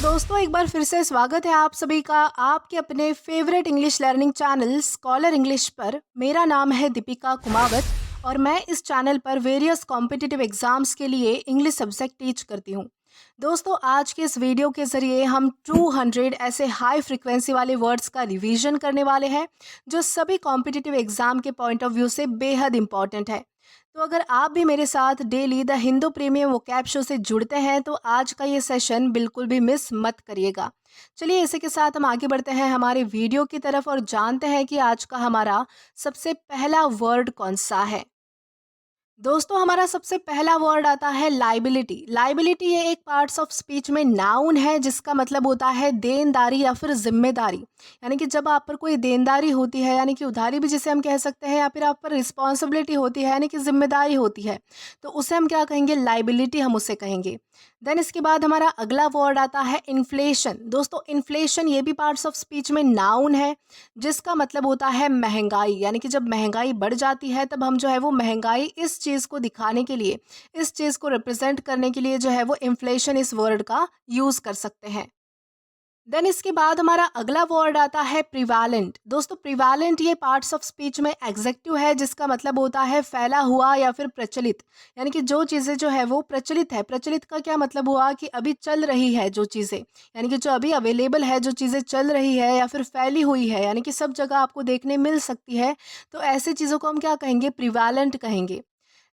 दोस्तों एक बार फिर से स्वागत है आप सभी का आपके अपने favourite English learning channel scholar English पर। मेरा नाम है दीपिका कुमावत और मैं इस चैनल पर वेरियस कॉम्पिटिटिव एग्जाम्स के लिए इंग्लिश सब्जेक्ट टीच करती हूँ। दोस्तों आज के इस वीडियो के ज़रिए हम 200 ऐसे हाई फ्रिक्वेंसी वाले वर्ड्स का रिवीजन करने वाले हैं जो सभी कॉम्पिटिटिव एग्जाम के पॉइंट ऑफ व्यू से बेहद इंपॉर्टेंट है। तो अगर आप भी मेरे साथ daily the Hindu premium vocab show से जुड़ते हैं तो आज का ये सेशन बिल्कुल भी मिस मत करिएगा। चलिए इसी के साथ हम आगे बढ़ते हैं हमारे वीडियो की तरफ और जानते हैं कि आज का हमारा सबसे पहला वर्ड कौन सा है। दोस्तों हमारा सबसे पहला वर्ड आता है लाइबिलिटी। लाइबिलिटी ये एक पार्ट्स ऑफ स्पीच में नाउन है जिसका मतलब होता है देनदारी या फिर जिम्मेदारी। यानी कि जब आप पर कोई देनदारी होती है यानी कि उधारी भी जिसे हम कह सकते हैं या फिर आप पर रिस्पॉन्सिबिलिटी होती है यानी कि जिम्मेदारी होती है तो उसे हम क्या कहेंगे, लाइबिलिटी हम उसे कहेंगे। देन इसके बाद हमारा अगला वर्ड आता है इन्फ्लेशन। दोस्तों इन्फ्लेशन ये भी पार्ट्स ऑफ स्पीच में नाउन है जिसका मतलब होता है महंगाई। यानी कि जब महंगाई बढ़ जाती है तब हम जो है वो महंगाई इस चीज़ को दिखाने के लिए, इस चीज़ को रिप्रेजेंट करने के लिए जो है वो इन्फ्लेशन इस वर्ड का यूज़ कर सकते हैं। देन इसके बाद हमारा अगला वर्ड आता है प्रिवालेंट। दोस्तों प्रिवालेंट ये पार्ट्स ऑफ स्पीच में एग्जेक्टिव है जिसका मतलब होता है फैला हुआ या फिर प्रचलित। यानी कि जो चीज़ें जो है वो प्रचलित है। प्रचलित का क्या मतलब हुआ कि अभी चल रही है जो चीज़ें, यानी कि जो अभी अवेलेबल है, जो चीज़ें चल रही है या फिर फैली हुई है यानी कि सब जगह आपको देखने मिल सकती है। तो ऐसी चीज़ों को हम क्या कहेंगे, प्रिवालेंट कहेंगे।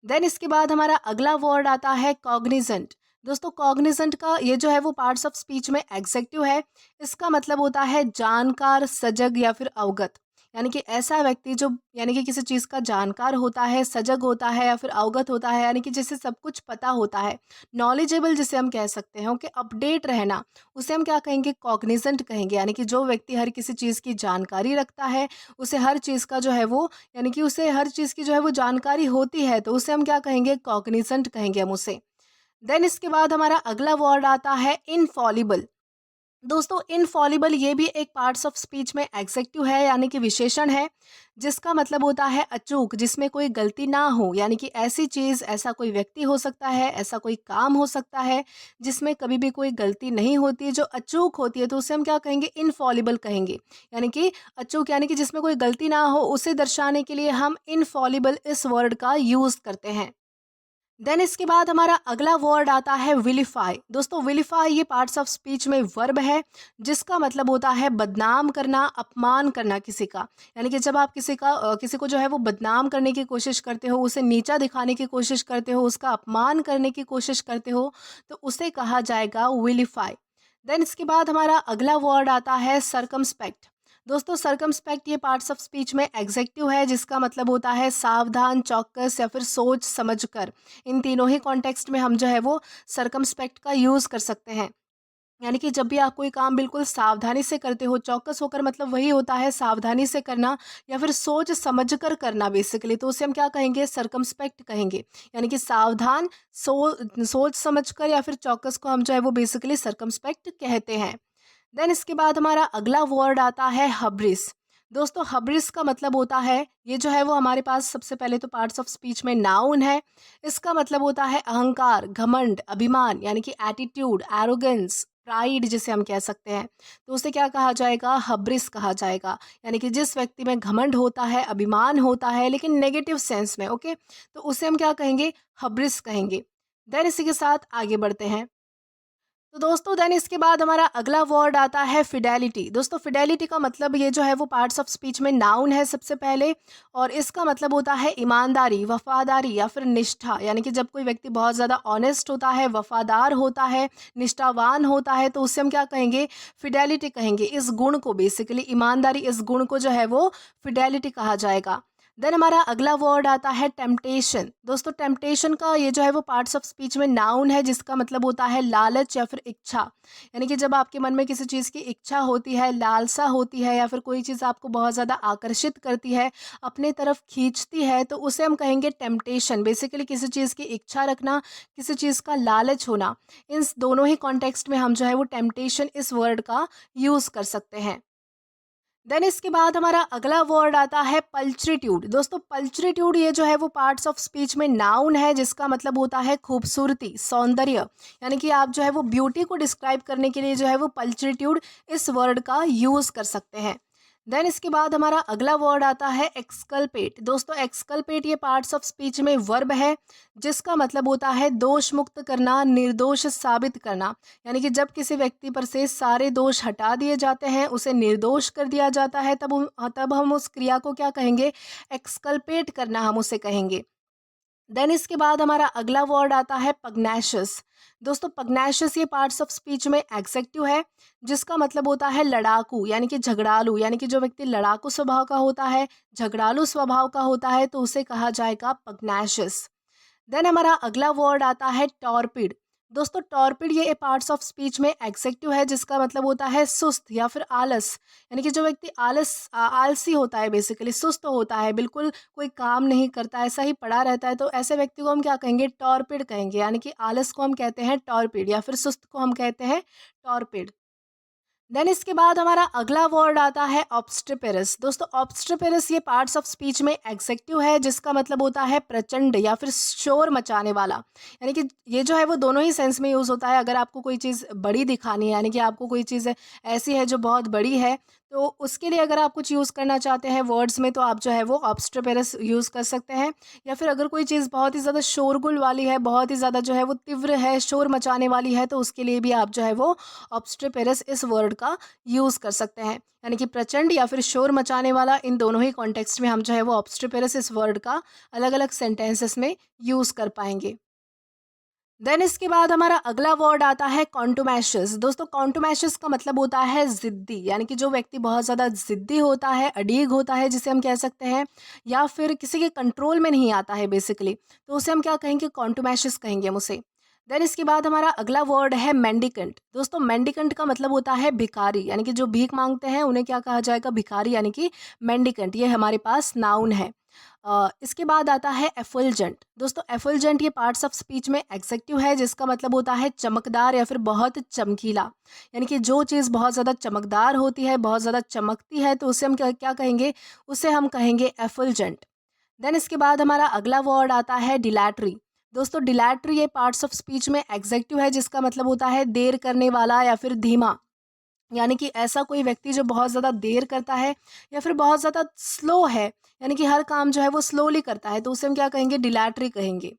देन इसके बाद हमारा अगला वर्ड आता है कॉग्निजेंट। दोस्तों कॉग्निजेंट का ये जो है वो पार्ट्स ऑफ स्पीच में एग्जेक्टिव है। इसका मतलब होता है जानकार, सजग या फिर अवगत। यानी कि ऐसा व्यक्ति जो यानी कि किसी चीज़ का जानकार होता है, सजग होता है या फिर अवगत होता है, यानी कि जिसे सब कुछ पता होता है, नॉलेजेबल जिसे हम कह सकते हैं, ओके, अपडेट रहना, उसे हम क्या कहेंगे, कॉग्निजेंट कहेंगे। यानी कि जो व्यक्ति हर किसी चीज़ की जानकारी रखता है, उसे हर चीज़ का जो है वो, यानी कि उसे हर चीज़ की जो है वो जानकारी होती है तो उसे हम क्या कहेंगे, कॉग्निजेंट कहेंगे हम उसे। देन इसके बाद हमारा अगला वर्ड आता है इनफॉलिबल। दोस्तों इनफॉलिबल ये भी एक पार्ट्स ऑफ स्पीच में एग्जेक्टिव है यानी कि विशेषण है जिसका मतलब होता है अचूक, जिसमें कोई गलती ना हो। यानी कि ऐसी चीज़, ऐसा कोई व्यक्ति हो सकता है, ऐसा कोई काम हो सकता है जिसमें कभी भी कोई गलती नहीं होती, जो अचूक होती है, तो उसे हम क्या कहेंगे, इनफॉलिबल कहेंगे। यानी कि अचूक यानी कि जिसमें कोई गलती ना हो, उसे दर्शाने के लिए हम इनफॉलिबल इस वर्ड का यूज़ करते हैं। देन इसके बाद हमारा अगला वर्ड आता है विलिफाई। दोस्तों विलिफाई ये पार्ट्स ऑफ स्पीच में वर्ब है जिसका मतलब होता है बदनाम करना, अपमान करना किसी का। यानी कि जब आप किसी को जो है वो बदनाम करने की कोशिश करते हो, उसे नीचा दिखाने की कोशिश करते हो, उसका अपमान करने की कोशिश करते हो, तो उसे कहा जाएगा विलिफाई। देन इसके बाद हमारा अगला वर्ड आता है सरकमस्पेक्ट। दोस्तों सरकमस्पेक्ट ये पार्ट्स ऑफ स्पीच में एग्जेक्टिव है जिसका मतलब होता है सावधान, चौकस या फिर सोच समझकर। इन तीनों ही कॉन्टेक्स्ट में हम जो है वो सरकमस्पेक्ट का यूज़ कर सकते हैं। यानी कि जब भी आप कोई काम बिल्कुल सावधानी से करते हो, चौकस होकर मतलब वही होता है सावधानी से करना या फिर सोच समझकर करना बेसिकली, तो उसे हम क्या कहेंगे, सरकमस्पेक्ट कहेंगे। यानी कि सावधान, सोच समझकर या फिर चौकस को हम जो है वो बेसिकली सरकमस्पेक्ट कहते हैं। देन इसके बाद हमारा अगला वर्ड आता है हब्रिस। दोस्तों हब्रिस का मतलब होता है, ये जो है वो हमारे पास सबसे पहले तो पार्ट्स ऑफ स्पीच में नाउन है। इसका मतलब होता है अहंकार, घमंड, अभिमान, यानी कि एटीट्यूड, एरोगेंस, प्राइड जिसे हम कह सकते हैं। तो उसे क्या कहा जाएगा, हब्रिस कहा जाएगा। यानी कि जिस व्यक्ति में घमंड होता है, अभिमान होता है, लेकिन नेगेटिव सेंस में, ओके, तो उसे हम क्या कहेंगे, हब्रिस कहेंगे। देन इसी के साथ आगे बढ़ते हैं। तो दोस्तों देन इसके बाद हमारा अगला वर्ड आता है फिडेलिटी। दोस्तों फिडेलिटी का मतलब ये जो है वो पार्ट्स ऑफ स्पीच में नाउन है सबसे पहले, और इसका मतलब होता है ईमानदारी, वफादारी या फिर निष्ठा। यानी कि जब कोई व्यक्ति बहुत ज़्यादा ऑनेस्ट होता है, वफादार होता है, निष्ठावान होता है, तो उससे हम क्या कहेंगे, फिडेलिटी कहेंगे। इस गुण को बेसिकली, ईमानदारी इस गुण को जो है वो फिडेलिटी कहा जाएगा। देन हमारा अगला वर्ड आता है टेम्पटेशन। दोस्तों टेम्पटेशन का ये जो है वो पार्ट्स ऑफ स्पीच में नाउन है जिसका मतलब होता है लालच या फिर इच्छा। यानी कि जब आपके मन में किसी चीज़ की इच्छा होती है, लालसा होती है, या फिर कोई चीज़ आपको बहुत ज़्यादा आकर्षित करती है, अपने तरफ खींचती है, तो उसे हम कहेंगे टेम्पटेशन। बेसिकली किसी चीज़ की इच्छा रखना, किसी चीज़ का लालच होना, इन दोनों ही कॉन्टेक्स्ट में हम जो है वो टेम्पटेशन इस वर्ड का यूज़ कर सकते हैं। देन इसके बाद हमारा अगला वर्ड आता है पल्चरीट्यूड। दोस्तों पल्चरीट्यूड ये जो है वो पार्ट्स ऑफ स्पीच में नाउन है जिसका मतलब होता है खूबसूरती, सौंदर्य, यानी कि आप जो है वो ब्यूटी को डिस्क्राइब करने के लिए जो है वो पल्चरीट्यूड इस वर्ड का यूज़ कर सकते हैं। देन इसके बाद हमारा अगला वर्ड आता है एक्सकल्पेट। दोस्तों एक्सकल्पेट ये पार्ट्स ऑफ स्पीच में वर्ब है जिसका मतलब होता है दोष मुक्त करना, निर्दोष साबित करना, यानी कि जब किसी व्यक्ति पर से सारे दोष हटा दिए जाते हैं, उसे निर्दोष कर दिया जाता है, तब हम उस क्रिया को क्या कहेंगे, एक्सकल्पेट करना हम उसे कहेंगे। देन इसके बाद हमारा अगला वर्ड आता है पग्नैशियस। दोस्तों पग्नैशियस ये पार्ट्स ऑफ स्पीच में एग्जेक्टिव है जिसका मतलब होता है लड़ाकू, यानी कि झगड़ालू, यानी कि जो व्यक्ति लड़ाकू स्वभाव का होता है, झगड़ालू स्वभाव का होता है, तो उसे कहा जाएगा पग्नैशियस। देन हमारा अगला वर्ड आता है टॉर्पिड। दोस्तों टॉर्पिड ये पार्ट्स ऑफ स्पीच में एग्जेक्टिव है जिसका मतलब होता है सुस्त या फिर आलस, यानी कि जो व्यक्ति आलसी होता है, बेसिकली सुस्त होता है, बिल्कुल कोई काम नहीं करता, ऐसा ही पड़ा रहता है, तो ऐसे व्यक्ति को हम क्या कहेंगे, टॉर्पिड कहेंगे, यानी कि आलस को हम कहते हैं टॉर्पिड या फिर सुस्त को हम कहते हैं टॉर्पिड। देन इसके बाद हमारा अगला वर्ड आता है ऑब्स्ट्रीपेरस। दोस्तों ऑब्स्ट्रीपेरस ये पार्ट्स ऑफ स्पीच में एग्जेक्टिव है जिसका मतलब होता है प्रचंड या फिर शोर मचाने वाला, यानी कि ये जो है वो दोनों ही सेंस में यूज़ होता है। अगर आपको कोई चीज़ बड़ी दिखानी है, यानी कि आपको कोई चीज़ ऐसी है जो बहुत बड़ी है, तो उसके लिए अगर आप कुछ यूज़ करना चाहते हैं वर्ड्स में, तो आप जो है वो ऑब्स्ट्रीपेरस यूज़ कर सकते हैं। या फिर अगर कोई चीज़ बहुत ही ज़्यादा शोरगुल वाली है, बहुत ही ज़्यादा जो है वो तीव्र है, शोर मचाने वाली है, तो उसके लिए भी आप जो है वो ऑब्स्ट्रीपेरस इस वर्ड का यूज़ कर सकते हैं। यानी कि प्रचंड या फिर शोर मचाने वाला, इन दोनों ही कॉन्टेक्स्ट में हम जो है वो ऑब्स्ट्रीपेरस इस वर्ड का अलग अलग सेंटेंसेस में यूज़ कर पाएंगे। देन इसके बाद हमारा अगला वर्ड आता है कॉन्टुमेशियस। दोस्तों कॉन्टुमेशियस का मतलब होता है ज़िद्दी, यानी कि जो व्यक्ति बहुत ज़्यादा ज़िद्दी होता है, अडीग होता है, जिसे हम कह सकते हैं, या फिर किसी के कंट्रोल में नहीं आता है बेसिकली, तो उसे हम क्या कहेंगे, कॉन्टुमेशियस कहेंगे हम उसे। देन इसके बाद हमारा अगला वर्ड है मेंडिकेंट। दोस्तों मेंडिकेंट का मतलब होता है भिखारी, यानी कि जो भीख मांगते हैं उन्हें क्या कहा जाएगा, भिखारी, यानी कि मेंडिकेंट, ये हमारे पास नाउन है। इसके बाद आता है एफुलजेंट। दोस्तों एफुलजेंट ये पार्ट्स ऑफ स्पीच में एग्जेक्टिव है जिसका मतलब होता है चमकदार या फिर बहुत चमकीला, यानी कि जो चीज़ बहुत ज़्यादा चमकदार होती है, बहुत ज़्यादा चमकती है, तो उसे हम क्या क्या कहेंगे, उसे हम कहेंगे एफुलजेंट। देन इसके बाद हमारा अगला वर्ड आता है डिलैटरी। दोस्तों डिलैटरी ये पार्ट्स ऑफ स्पीच में एग्जेक्टिव है जिसका मतलब होता है देर करने वाला या फिर धीमा, यानी कि ऐसा कोई व्यक्ति जो बहुत ज़्यादा देर करता है या फिर बहुत ज़्यादा स्लो है, यानी कि हर काम जो है वो स्लोली करता है, तो उसे हम क्या कहेंगे, डिलैटरी कहेंगे।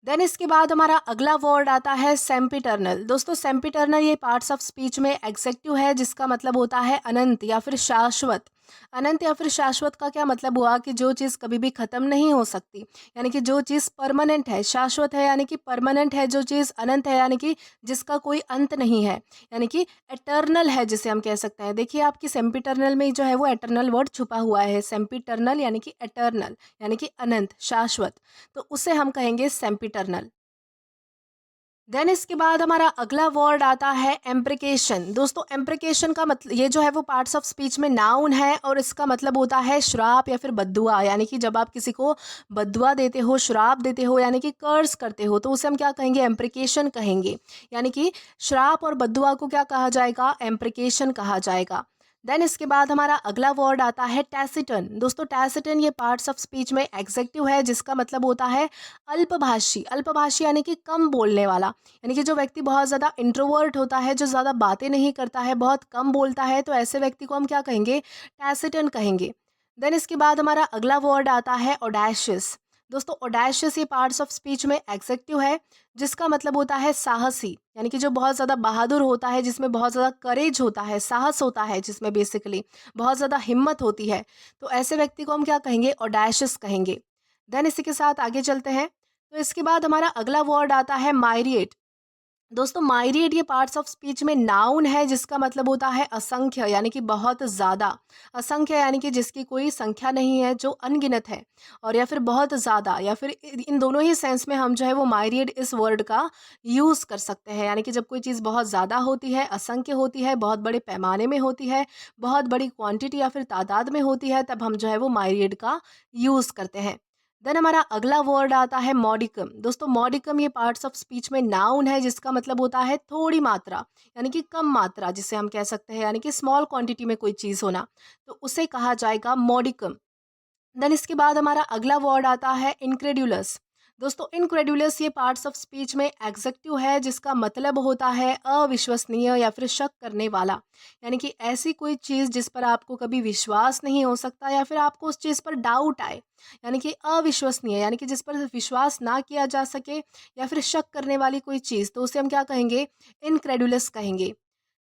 देन इसके बाद हमारा अगला वर्ड आता है सेम्पिटर्नल। दोस्तों सेम्पिटर्नल ये पार्ट्स ऑफ स्पीच में एग्जेक्टिव है जिसका मतलब होता है अनंत या फिर शाश्वत। अनंत या फिर शाश्वत का क्या मतलब हुआ कि जो चीज़ कभी भी ख़त्म नहीं हो सकती, यानी कि जो चीज़ परमानेंट है, शाश्वत है यानी कि परमानेंट है, जो चीज़ अनंत है यानी कि जिसका कोई अंत नहीं है, यानी कि एटर्नल है जिसे हम कह सकते हैं। देखिए आपकी सेम्पिटर्नल में जो है वो एटर्नल वर्ड छुपा हुआ है, सेम्पिटर्नल यानी कि एटर्नल, यानी कि अनंत, शाश्वत, तो उसे हम कहेंगे सेम्पिटर्नल। देन इसके बाद हमारा अगला वर्ड आता है एम्प्रिकेशन। दोस्तों एम्प्रिकेशन का मतलब, ये जो है वो पार्ट्स ऑफ स्पीच में नाउन है और इसका मतलब होता है श्राप या फिर बद्दुआ, यानी कि जब आप किसी को बद्दुआ देते हो, श्राप देते हो, यानी कि कर्स करते हो, तो उसे हम क्या कहेंगे, एम्प्रिकेशन कहेंगे। यानी कि श्राप और बद्दुआ को क्या कहा जाएगा, एम्प्रिकेशन कहा जाएगा। देन इसके बाद हमारा अगला वर्ड आता है टैसिटन। दोस्तों टैसिटन ये पार्ट्स ऑफ स्पीच में एग्जेक्टिव है जिसका मतलब होता है अल्पभाषी। अल्पभाषी यानी कि कम बोलने वाला, यानी कि जो व्यक्ति बहुत ज़्यादा इंट्रोवर्ट होता है, जो ज़्यादा बातें नहीं करता है, बहुत कम बोलता है, तो ऐसे व्यक्ति को हम क्या कहेंगे, टैसिटन कहेंगे। देन इसके बाद हमारा अगला वर्ड आता है ऑडेशियस। दोस्तों ऑडेशियस ये पार्ट्स ऑफ स्पीच में एग्जेक्टिव है जिसका मतलब होता है साहसी, यानी कि जो बहुत ज़्यादा बहादुर होता है, जिसमें बहुत ज़्यादा करेज होता है, साहस होता है, जिसमें बेसिकली बहुत ज़्यादा हिम्मत होती है, तो ऐसे व्यक्ति को हम क्या कहेंगे, ऑडेशियस कहेंगे। देन इसी के साथ आगे चलते हैं। तो इसके बाद हमारा अगला वर्ड आता है माइरिएट। दोस्तों माइरिएट ये पार्ट्स ऑफ स्पीच में नाउन है जिसका मतलब होता है असंख्य, यानी कि बहुत ज़्यादा। असंख्य यानी कि जिसकी कोई संख्या नहीं है, जो अनगिनत है, और या फिर बहुत ज़्यादा, या फिर इन दोनों ही सेंस में हम जो है वो माइरिएट इस वर्ड का यूज़ कर सकते हैं। यानी कि जब कोई चीज़ बहुत ज़्यादा होती है, असंख्य होती है, बहुत बड़े पैमाने में होती है, बहुत बड़ी क्वांटिटी या फिर तादाद में होती है, तब हम जो है वो माइरिएट का यूज़ करते हैं। देन हमारा अगला वर्ड आता है मॉडिकम। दोस्तों मॉडिकम ये पार्ट्स ऑफ स्पीच में नाउन है जिसका मतलब होता है थोड़ी मात्रा, यानी कि कम मात्रा जिसे हम कह सकते हैं, यानी कि स्मॉल क्वांटिटी में कोई चीज़ होना, तो उसे कहा जाएगा मॉडिकम। देन इसके बाद हमारा अगला वर्ड आता है इनक्रेड्यूलस। दोस्तों इनक्रेड्यूलस ये पार्ट्स ऑफ स्पीच में एग्जेक्टिव है जिसका मतलब होता है अविश्वसनीय या फिर शक करने वाला, यानी कि ऐसी कोई चीज़ जिस पर आपको कभी विश्वास नहीं हो सकता या फिर आपको उस चीज़ पर डाउट आए, यानी कि अविश्वसनीय, यानी कि जिस पर विश्वास ना किया जा सके या फिर शक करने वाली कोई चीज़, तो उसे हम क्या कहेंगे, इनक्रेडुलस कहेंगे।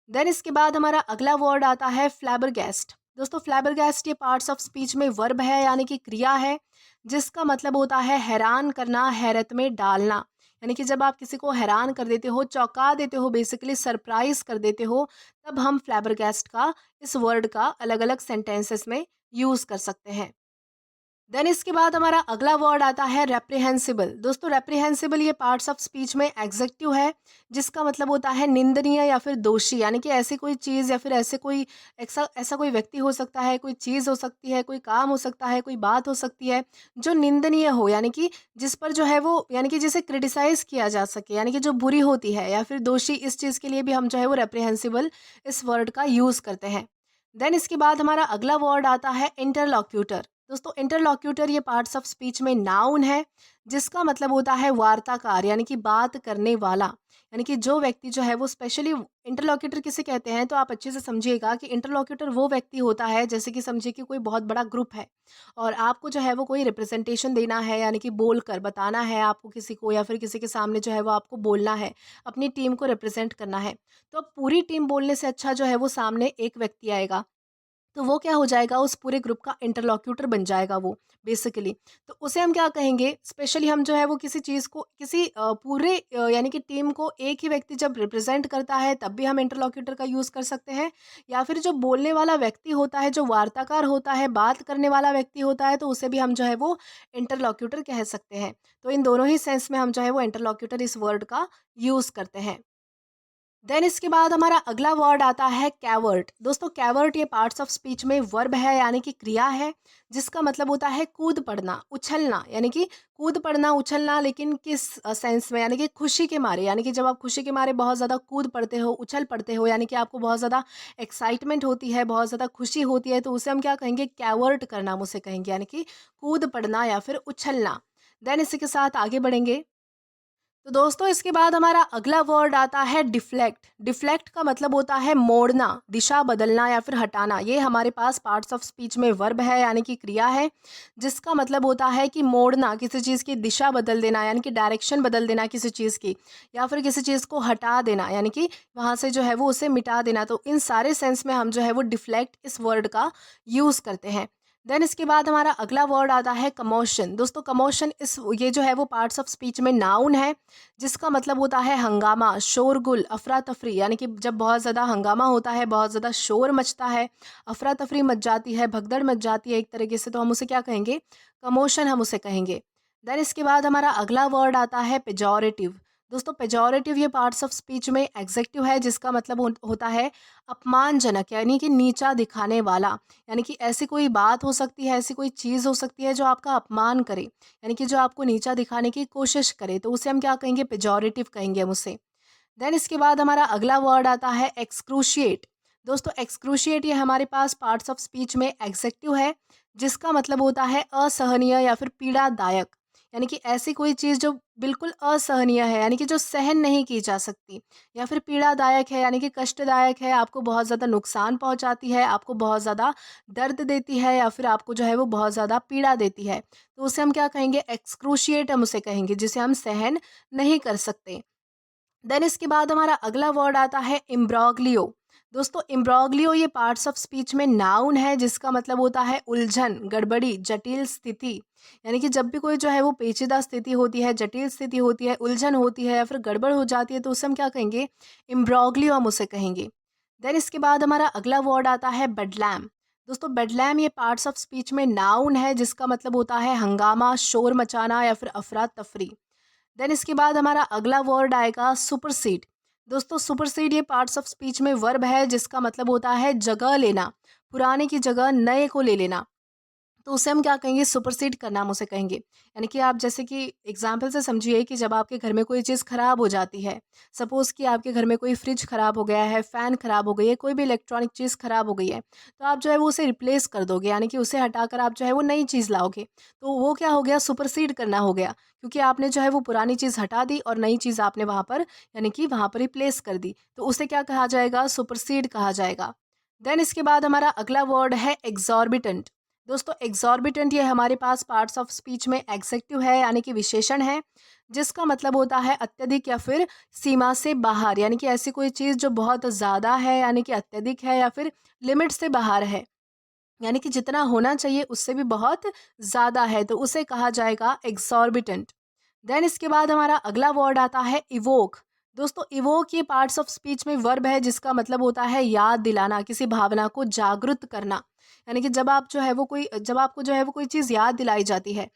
देन इसके बाद हमारा अगला वर्ड आता है फ्लैबरगैस्ट। दोस्तों फ्लैबरगैस्ट ये पार्ट्स ऑफ स्पीच में वर्ब है, यानी कि क्रिया है जिसका मतलब होता है हैरान करना, हैरत में डालना, यानी कि जब आप किसी को हैरान कर देते हो, चौंका देते हो, बेसिकली सरप्राइज कर देते हो, तब हम फ्लैबरगैस्ट का इस वर्ड का अलग अलग सेंटेंसेस में यूज़ कर सकते हैं। देन इसके बाद हमारा अगला वर्ड आता है रेप्रिहेंसिबल। दोस्तों रेप्रिहेंसिबल ये पार्ट्स ऑफ स्पीच में एग्जेक्टिव है जिसका मतलब होता है निंदनीय या फिर दोषी, यानी कि ऐसी कोई चीज़ या फिर ऐसे कोई ऐसा ऐसा कोई व्यक्ति हो सकता है, कोई चीज़ हो सकती है, कोई काम हो सकता है, कोई बात हो सकती है जो निंदनीय हो, यानी कि जिस पर जो है वो, यानी कि जिसे क्रिटिसाइज किया जा सके, यानी कि जो बुरी होती है, या फिर दोषी, इस चीज़ के लिए भी हम जो है वो रेप्रिहेंसिबल इस वर्ड का यूज़ करते हैं। देन इसके बाद हमारा अगला वर्ड आता है इंटरलॉक्यूटर। दोस्तों इंटरलॉक्यूटर ये पार्ट्स ऑफ स्पीच में नाउन है जिसका मतलब होता है वार्ताकार, यानी कि बात करने वाला, यानी कि जो व्यक्ति जो है वो स्पेशली, इंटरलॉक्यूटर किसे कहते हैं तो आप अच्छे से समझिएगा कि इंटरलॉक्यूटर वो व्यक्ति होता है, जैसे कि समझिए कि कोई बहुत बड़ा ग्रुप है और आपको जो है वो कोई रिप्रेजेंटेशन देना है, यानी कि बोल कर बताना है आपको किसी को, या फिर किसी के सामने जो है वो आपको बोलना है, अपनी टीम को रिप्रेजेंट करना है, तो अब पूरी टीम बोलने से अच्छा जो है वो सामने एक व्यक्ति आएगा, तो वो क्या हो जाएगा, उस पूरे ग्रुप का इंटरलॉक्यूटर बन जाएगा वो बेसिकली। तो उसे हम क्या कहेंगे, स्पेशली हम जो है वो किसी चीज़ को, किसी पूरे यानी कि टीम को एक ही व्यक्ति जब रिप्रेजेंट करता है तब भी हम इंटरलॉक्यूटर का यूज़ कर सकते हैं, या फिर जो बोलने वाला व्यक्ति होता है, जो वार्ताकार होता है, बात करने वाला व्यक्ति होता है, तो उसे भी हम जो है वो इंटरलॉक्यूटर कह सकते हैं। तो इन दोनों ही सेंस में हम जो है वो इंटरलॉक्यूटर इस वर्ड का यूज़ करते हैं। देन इसके बाद हमारा अगला वर्ड आता है कैवर्ट। दोस्तों कैवर्ट ये पार्ट्स ऑफ स्पीच में वर्ब है, यानी कि क्रिया है जिसका मतलब होता है कूद पड़ना, उछलना, यानी कि कूद पड़ना, उछलना, लेकिन किस सेंस में, यानी कि खुशी के मारे, यानी कि जब आप खुशी के मारे बहुत ज़्यादा कूद पड़ते हो, उछल पड़ते हो, यानी कि आपको बहुत ज़्यादा एक्साइटमेंट होती है, बहुत ज़्यादा खुशी होती है, तो उसे हम क्या कहेंगे, कैवर्ट करना हम उसे कहेंगे, यानी कि कूद पड़ना या फिर उछलना। देन इसी के साथ आगे बढ़ेंगे। तो दोस्तों इसके बाद हमारा अगला वर्ड आता है डिफ्लेक्ट। डिफ्लेक्ट का मतलब होता है मोड़ना, दिशा बदलना या फिर हटाना। ये हमारे पास पार्ट्स ऑफ स्पीच में वर्ब है, यानी कि क्रिया है जिसका मतलब होता है कि मोड़ना, किसी चीज़ की दिशा बदल देना, यानी कि डायरेक्शन बदल देना किसी चीज़ की, या फिर किसी चीज़ को हटा देना, यानी कि वहाँ से जो है वो उसे मिटा देना। तो इन सारे सेंस में हम जो है वो डिफ्लेक्ट इस वर्ड का यूज़ करते हैं। देन इसके बाद हमारा अगला वर्ड आता है कमोशन। दोस्तों कमोशन इस ये जो है वो पार्ट्स ऑफ स्पीच में नाउन है जिसका मतलब होता है हंगामा, शोरगुल, अफरा तफरी, यानी कि जब बहुत ज़्यादा हंगामा होता है, बहुत ज़्यादा शोर मचता है, अफरा तफरी मच जाती है, भगदड़ मच जाती है एक तरीके से, तो हम उसे क्या कहेंगे, कमोशन हम उसे कहेंगे। देन इसके बाद हमारा अगला वर्ड आता है पेजोरेटिव। दोस्तों पेजोरेटिव ये पार्ट्स ऑफ स्पीच में एग्जेक्टिव है जिसका मतलब होता है अपमानजनक, यानी कि नीचा दिखाने वाला, यानी कि ऐसी कोई बात हो सकती है, ऐसी कोई चीज़ हो सकती है जो आपका अपमान करे, यानी कि जो आपको नीचा दिखाने की कोशिश करे, तो उसे हम क्या कहेंगे, पेजोरेटिव कहेंगे हम उसे। देन इसके बाद हमारा अगला वर्ड आता है एक्सक्रूशिएट। दोस्तों एक्सक्रूशिएट ये हमारे पास पार्ट्स ऑफ स्पीच में एग्जेक्टिव है जिसका मतलब होता है असहनीय या फिर पीड़ादायक, यानी कि ऐसी कोई चीज़ जो बिल्कुल असहनीय है, यानी कि जो सहन नहीं की जा सकती, या फिर पीड़ादायक है, यानी कि कष्टदायक है, आपको बहुत ज़्यादा नुकसान पहुंचाती है, आपको बहुत ज़्यादा दर्द देती है, या फिर आपको जो है वो बहुत ज़्यादा पीड़ा देती है, तो उसे हम क्या कहेंगे, एक्सक्रूशिएट हम उसे कहेंगे, जिसे हम सहन नहीं कर सकते। देन इसके बाद हमारा अगला वर्ड आता है इम्ब्रोग्लियो। दोस्तों इम्ब्रोग्लियो ये पार्ट्स ऑफ स्पीच में नाउन है जिसका मतलब होता है उलझन, गड़बड़ी, जटिल स्थिति, यानी कि जब भी कोई जो है वो पेचीदा स्थिति होती है, जटिल स्थिति होती है, उलझन होती है या फिर गड़बड़ हो जाती है, तो उसे हम क्या कहेंगे, इम्ब्रोग्लियो हम उसे कहेंगे। देन इसके बाद हमारा अगला वर्ड आता है बेडलैम। दोस्तों बेडलैम ये पार्ट्स ऑफ स्पीच में नाउन है जिसका मतलब होता है हंगामा, शोर मचाना या फिर अफरा तफरी। देन इसके बाद हमारा अगला वर्ड आएगा सुपरसीड। दोस्तों सुपरसीड ये पार्ट्स ऑफ स्पीच में वर्ब है जिसका मतलब होता है जगह लेना, पुराने की जगह नए को ले लेना। तो उसे हम क्या कहेंगे, सुपरसीड करना हम उसे कहेंगे। यानी कि आप जैसे कि एग्ज़ाम्पल से समझिए कि जब आपके घर में कोई चीज़ ख़राब हो जाती है, सपोज़ कि आपके घर में कोई फ्रिज ख़राब हो गया है, फ़ैन ख़राब हो गई है, कोई भी इलेक्ट्रॉनिक चीज़ ख़राब हो गई है, तो आप जो है वो उसे रिप्लेस कर दोगे, यानी कि उसे हटाकर आप जो है वो नई चीज़ लाओगे। तो वो क्या हो गया, सुपरसीड करना हो गया, क्योंकि आपने जो है वो पुरानी चीज़ हटा दी और नई चीज़ आपने वहाँ पर यानी कि वहाँ पर रिप्लेस कर दी। तो उसे क्या कहा जाएगा, सुपरसीड कहा जाएगा। देन इसके बाद हमारा अगला वर्ड है एग्ज़ॉर्बिटेंट। दोस्तों एग्ज़ॉर्बिटेंट ये हमारे पास पार्ट्स ऑफ स्पीच में एडजेक्टिव है, यानी कि विशेषण है, जिसका मतलब होता है अत्यधिक या फिर सीमा से बाहर, यानी कि ऐसी कोई चीज़ जो बहुत ज़्यादा है, यानी कि अत्यधिक है या फिर लिमिट से बाहर है, यानी कि जितना होना चाहिए उससे भी बहुत ज़्यादा है, तो उसे कहा जाएगा एग्ज़ॉर्बिटेंट। देन इसके बाद हमारा अगला वर्ड आता है इवोक। दोस्तों इवोक ये पार्ट्स ऑफ स्पीच में वर्ब है, जिसका मतलब होता है याद दिलाना, किसी भावना को जागृत करना। यानी कि जब आपको जो है वो कोई चीज़ याद दिलाई जाती है,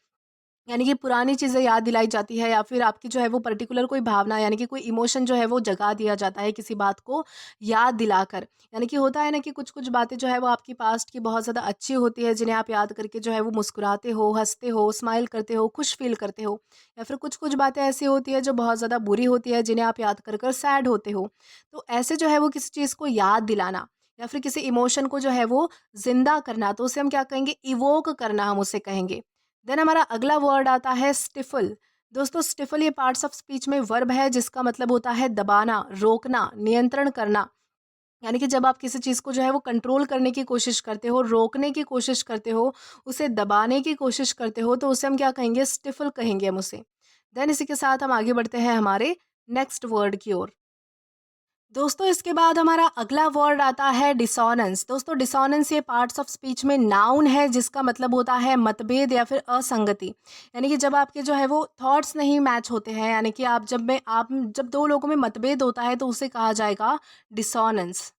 यानी कि पुरानी चीज़ें याद दिलाई जाती है, या फिर आपकी जो है वो पर्टिकुलर कोई भावना, यानी कि कोई इमोशन जो है वो जगा दिया जाता है किसी बात को याद दिलाकर। यानी कि होता है ना कि कुछ-कुछ बातें जो है वो आपकी पास्ट की बहुत ज़्यादा अच्छी होती है, जिन्हें आप याद करके जो है वो मुस्कुराते हो, हँसते हो, स्माइल करते हो, खुश फ़ील करते हो। या फिर कुछ-कुछ बातें ऐसी होती है जो बहुत ज़्यादा बुरी होती है, जिन्हें आप याद कर कर सैड होते हो। तो ऐसे जो है वो किसी चीज़ को याद दिलाना या फिर किसी इमोशन को जो है वो ज़िंदा करना, तो उसे हम क्या कहेंगे, इवोक करना हम उसे कहेंगे। देन हमारा अगला वर्ड आता है स्टिफल। दोस्तों स्टिफल ये पार्ट्स ऑफ स्पीच में वर्ब है, जिसका मतलब होता है दबाना, रोकना, नियंत्रण करना। यानी कि जब आप किसी चीज़ को जो है वो कंट्रोल करने की कोशिश करते हो, रोकने की कोशिश करते हो, उसे दबाने की कोशिश करते हो, तो उसे हम क्या कहेंगे, स्टिफल कहेंगे हम उसे। देन इसी के साथ हम आगे बढ़ते हैं हमारे नेक्स्ट वर्ड की ओर। दोस्तों इसके बाद हमारा अगला वर्ड आता है डिसोनेंस। दोस्तों डिसोनेंस ये पार्ट्स ऑफ स्पीच में नाउन है, जिसका मतलब होता है मतभेद या फिर असंगति। यानी कि जब आपके जो है वो थॉट्स नहीं मैच होते हैं, यानी कि आप जब दो लोगों में मतभेद होता है, तो उसे कहा जाएगा डिसोनेंस।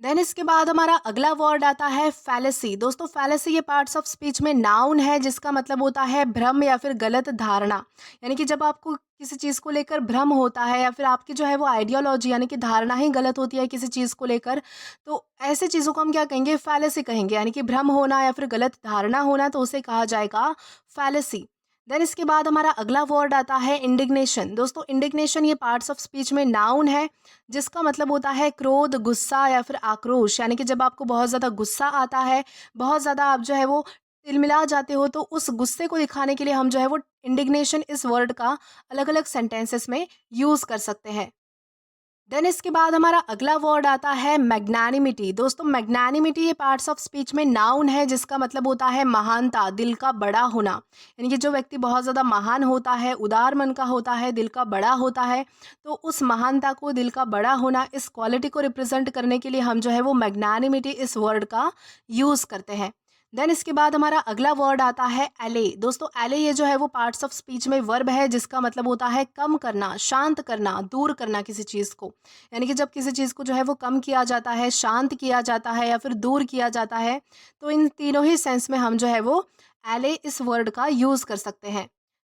देन इसके बाद हमारा अगला वर्ड आता है फैलेसी। दोस्तों फैलेसी ये पार्ट्स ऑफ स्पीच में नाउन है, जिसका मतलब होता है भ्रम या फिर गलत धारणा। यानी कि जब आपको किसी चीज़ को लेकर भ्रम होता है, या फिर आपकी जो है वो आइडियोलॉजी यानी कि धारणा ही गलत होती है किसी चीज़ को लेकर, तो ऐसे चीज़ों को हम क्या कहेंगे, फैलेसी कहेंगे। यानी कि भ्रम होना या फिर गलत धारणा होना, तो उसे कहा जाएगा फैलेसी। देन इसके बाद हमारा अगला वर्ड आता है इंडिग्नेशन। दोस्तों इंडिग्नेशन ये पार्ट्स ऑफ स्पीच में नाउन है, जिसका मतलब होता है क्रोध, गुस्सा या फिर आक्रोश। यानी कि जब आपको बहुत ज़्यादा गुस्सा आता है, बहुत ज़्यादा आप जो है वो तिलमिला जाते हो, तो उस गुस्से को दिखाने के लिए हम जो है वो इंडिग्नेशन इस वर्ड का अलग-अलग सेंटेंसेस में यूज़ कर सकते हैं। देन इसके बाद हमारा अगला वर्ड आता है मैग्नानिमिटी। दोस्तों मैग्नानिमिटी ये पार्ट्स ऑफ स्पीच में नाउन है, जिसका मतलब होता है महानता, दिल का बड़ा होना। यानी कि जो व्यक्ति बहुत ज़्यादा महान होता है, उदार मन का होता है, दिल का बड़ा होता है, तो उस महानता को, दिल का बड़ा होना, इस क्वालिटी को रिप्रेजेंट करने के लिए हम जो है वो मैग्नानिमिटी इस वर्ड का यूज़ करते हैं। देन इसके बाद हमारा अगला वर्ड आता है एले। दोस्तों एले ये जो है वो पार्ट्स ऑफ स्पीच में वर्ब है, जिसका मतलब होता है कम करना, शांत करना, दूर करना किसी चीज़ को। यानी कि जब किसी चीज़ को जो है वो कम किया जाता है, शांत किया जाता है या फिर दूर किया जाता है, तो इन तीनों ही सेंस में हम जो है वो एले इस वर्ड का यूज़ कर सकते हैं।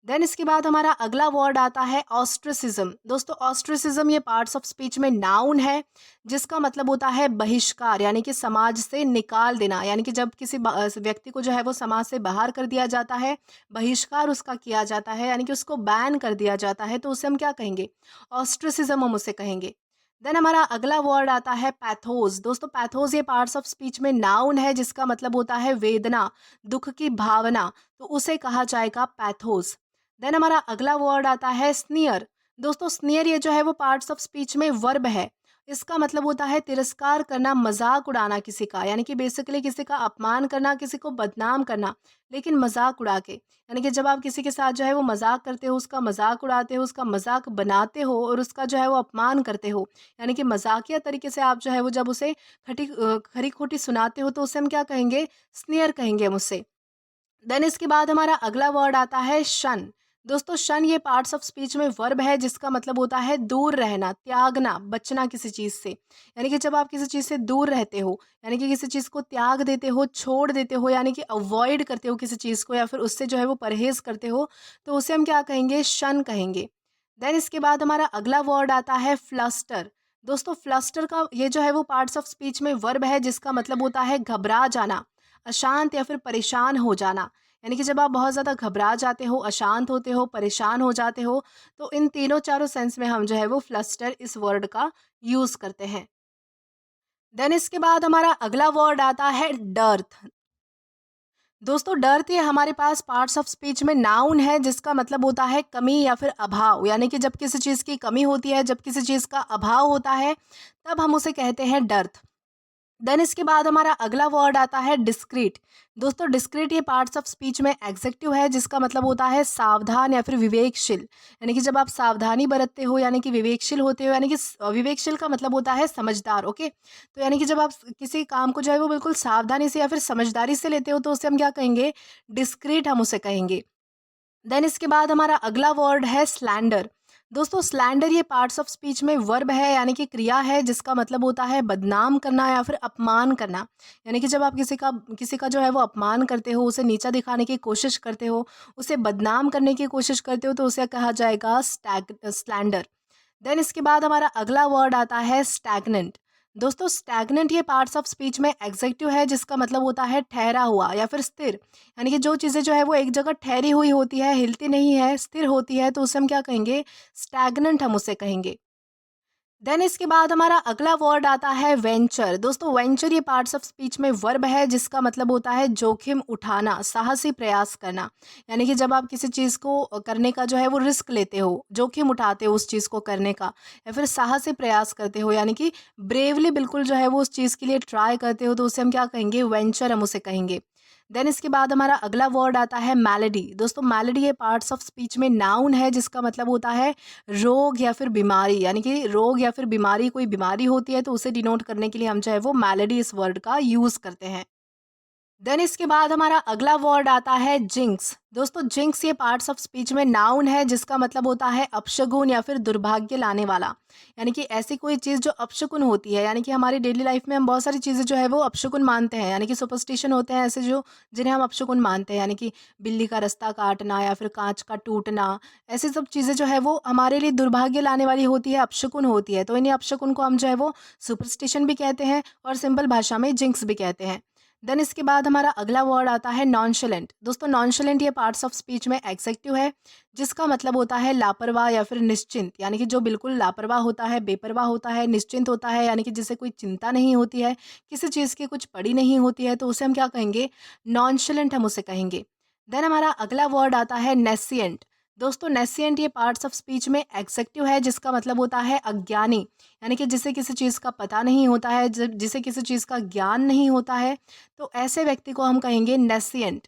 देन इसके बाद हमारा अगला वर्ड आता है ऑस्ट्रिसिज्म। दोस्तों ऑस्ट्रिसिज्म ये पार्ट्स ऑफ स्पीच में नाउन है, जिसका मतलब होता है बहिष्कार, यानी कि समाज से निकाल देना। यानी कि जब किसी व्यक्ति को जो है वो समाज से बाहर कर दिया जाता है, बहिष्कार उसका किया जाता है, यानी कि उसको बैन कर दिया जाता है, तो उसे हम क्या कहेंगे, ऑस्ट्रिसिज्म हम उसे कहेंगे। देन हमारा अगला वर्ड आता है पैथोस। दोस्तों पैथोस ये पार्ट्स ऑफ स्पीच में नाउन है, जिसका मतलब होता है वेदना, दुख की भावना, तो उसे कहा जाएगा पैथोस। देन हमारा अगला वर्ड आता है स्नीयर। दोस्तों स्नीयर ये जो है वो पार्ट्स ऑफ स्पीच में वर्ब है, इसका मतलब होता है तिरस्कार करना, मजाक उड़ाना किसी का, यानी कि बेसिकली किसी का अपमान करना, किसी को बदनाम करना, लेकिन मजाक उड़ा के। यानी कि जब आप किसी के साथ जो है वो मजाक करते हो, उसका मजाक उड़ाते हो, उसका मजाक बनाते हो और उसका जो है वो अपमान करते हो, यानी कि मजाकिया तरीके से आप जो है वो जब उसे खरी खोटी सुनाते हो, तो उसे हम क्या कहेंगे, स्नेयर कहेंगे हम उससे। देन इसके बाद हमारा अगला वर्ड आता है शन। दोस्तों शन ये पार्ट्स ऑफ स्पीच में वर्ब है, जिसका मतलब होता है दूर रहना, त्यागना, बचना किसी चीज़ से। यानी कि जब आप किसी चीज़ से दूर रहते हो, यानी कि किसी चीज़ को त्याग देते हो, छोड़ देते हो, यानी कि अवॉइड करते हो किसी चीज़ को, या फिर उससे जो है वो परहेज़ करते हो, तो उसे हम क्या कहेंगे, शन कहेंगे। देन इसके बाद हमारा अगला वर्ड आता है फ्लस्टर। दोस्तों फ्लस्टर का ये जो है वो पार्ट्स ऑफ स्पीच में वर्ब है, जिसका मतलब होता है घबरा जाना, अशांत या फिर परेशान हो जाना, यानी कि जब आप बहुत ज़्यादा घबरा जाते हो, अशांत होते हो, परेशान हो जाते हो, तो इन तीनों चारों सेंस में हम जो है वो फ्लस्टर इस वर्ड का यूज़ करते हैं। देन इसके बाद हमारा अगला वर्ड आता है डर्थ। दोस्तों डर्थ ये हमारे पास पार्ट्स ऑफ स्पीच में नाउन है जिसका मतलब होता है कमी या फिर अभाव, यानी कि जब किसी चीज़ की कमी होती है, जब किसी चीज़ का अभाव होता है, तब हम उसे कहते हैं डर्थ। देन इसके बाद हमारा अगला वर्ड आता है डिस्क्रीट। दोस्तों डिस्क्रीट ये पार्ट्स ऑफ स्पीच में एग्जेक्टिव है जिसका मतलब होता है सावधान या फिर विवेकशील, यानी कि जब आप सावधानी बरतते हो यानी कि विवेकशील होते हो, यानी कि विवेकशील का मतलब होता है समझदार। ओके, तो यानी कि जब आप किसी काम को जो है वो बिल्कुल सावधानी से या फिर समझदारी से लेते हो तो उसे हम क्या कहेंगे, डिस्क्रीट हम उसे कहेंगे। देन इसके बाद हमारा अगला वर्ड है स्लैंडर। दोस्तों स्लैंडर ये पार्ट्स ऑफ स्पीच में वर्ब है, यानी कि क्रिया है जिसका मतलब होता है बदनाम करना या फिर अपमान करना, यानी कि जब आप किसी का जो है वो अपमान करते हो, उसे नीचा दिखाने की कोशिश करते हो, उसे बदनाम करने की कोशिश करते हो, तो उसे कहा जाएगा स्लैंडर। देन इसके बाद हमारा अगला वर्ड आता है स्टैग्नेंट। दोस्तों स्टैग्नेंट ये पार्ट्स ऑफ स्पीच में एग्जेक्टिव है जिसका मतलब होता है ठहरा हुआ या फिर स्थिर, यानी कि जो चीज़ें जो है वो एक जगह ठहरी हुई होती है, हिलती नहीं है, स्थिर होती है, तो उसे हम क्या कहेंगे, स्टैग्नेंट हम उसे कहेंगे। देन इसके बाद हमारा अगला वर्ड आता है वेंचर। दोस्तों वेंचर ये पार्ट्स ऑफ स्पीच में वर्ब है जिसका मतलब होता है जोखिम उठाना, साहसी प्रयास करना, यानी कि जब आप किसी चीज़ को करने का जो है वो रिस्क लेते हो, जोखिम उठाते हो उस चीज़ को करने का, या फिर साहसी प्रयास करते हो, यानी कि ब्रेवली बिल्कुल जो है वो उस चीज़ के लिए ट्राई करते हो, तो उसे हम क्या कहेंगे, वेंचर हम उसे कहेंगे। देन इसके बाद हमारा अगला वर्ड आता है मैलेडी। दोस्तों मैलेडी ये पार्ट्स ऑफ स्पीच में नाउन है जिसका मतलब होता है रोग या फिर बीमारी, यानी कि रोग या फिर बीमारी, कोई बीमारी होती है तो उसे डिनोट करने के लिए हम जो है वो मैलेडी इस वर्ड का यूज करते हैं। देन इसके बाद हमारा अगला वर्ड आता है जिंक्स। दोस्तों जिंक्स ये पार्ट्स ऑफ स्पीच में नाउन है जिसका मतलब होता है अपशगुन या फिर दुर्भाग्य लाने वाला, यानी कि ऐसी कोई चीज़ जो अपशगुन होती है, यानी कि हमारी डेली लाइफ में हम बहुत सारी चीज़ें जो है वो अपशगुन मानते हैं, यानी कि सुपरस्टिशन होते हैं ऐसे जो जिन्हें हम अपशगुन मानते हैं, यानी कि बिल्ली का रास्ता काटना या फिर कांच का टूटना, ऐसी सब चीज़ें जो है वो हमारे लिए दुर्भाग्य लाने वाली होती है, अपशगुन होती है, तो इन्हीं अपशगुन को हम जो है वो सुपरस्टिशन भी कहते हैं और सिंपल भाषा में जिंक्स भी कहते हैं। देन इसके बाद हमारा अगला वर्ड आता है नॉनशलेंट। दोस्तों नॉनशलेंट ये पार्ट्स ऑफ स्पीच में एग्जेक्टिव है जिसका मतलब होता है लापरवाह या फिर निश्चिंत, यानी कि जो बिल्कुल लापरवाह होता है, बेपरवाह होता है, निश्चिंत होता है, यानी कि जिसे कोई चिंता नहीं होती है, किसी चीज़ की कुछ पड़ी नहीं होती है, तो उसे हम क्या कहेंगे, नॉनशलेंट हम उसे कहेंगे। देन हमारा अगला वर्ड आता है नेसिएंट। दोस्तों नेसिएंट ये पार्ट्स ऑफ स्पीच में एग्जेक्टिव है जिसका मतलब होता है अज्ञानी, यानी कि जिसे किसी चीज़ का पता नहीं होता है, जिसे किसी चीज़ का ज्ञान नहीं होता है, तो ऐसे व्यक्ति को हम कहेंगे नेसिएंट।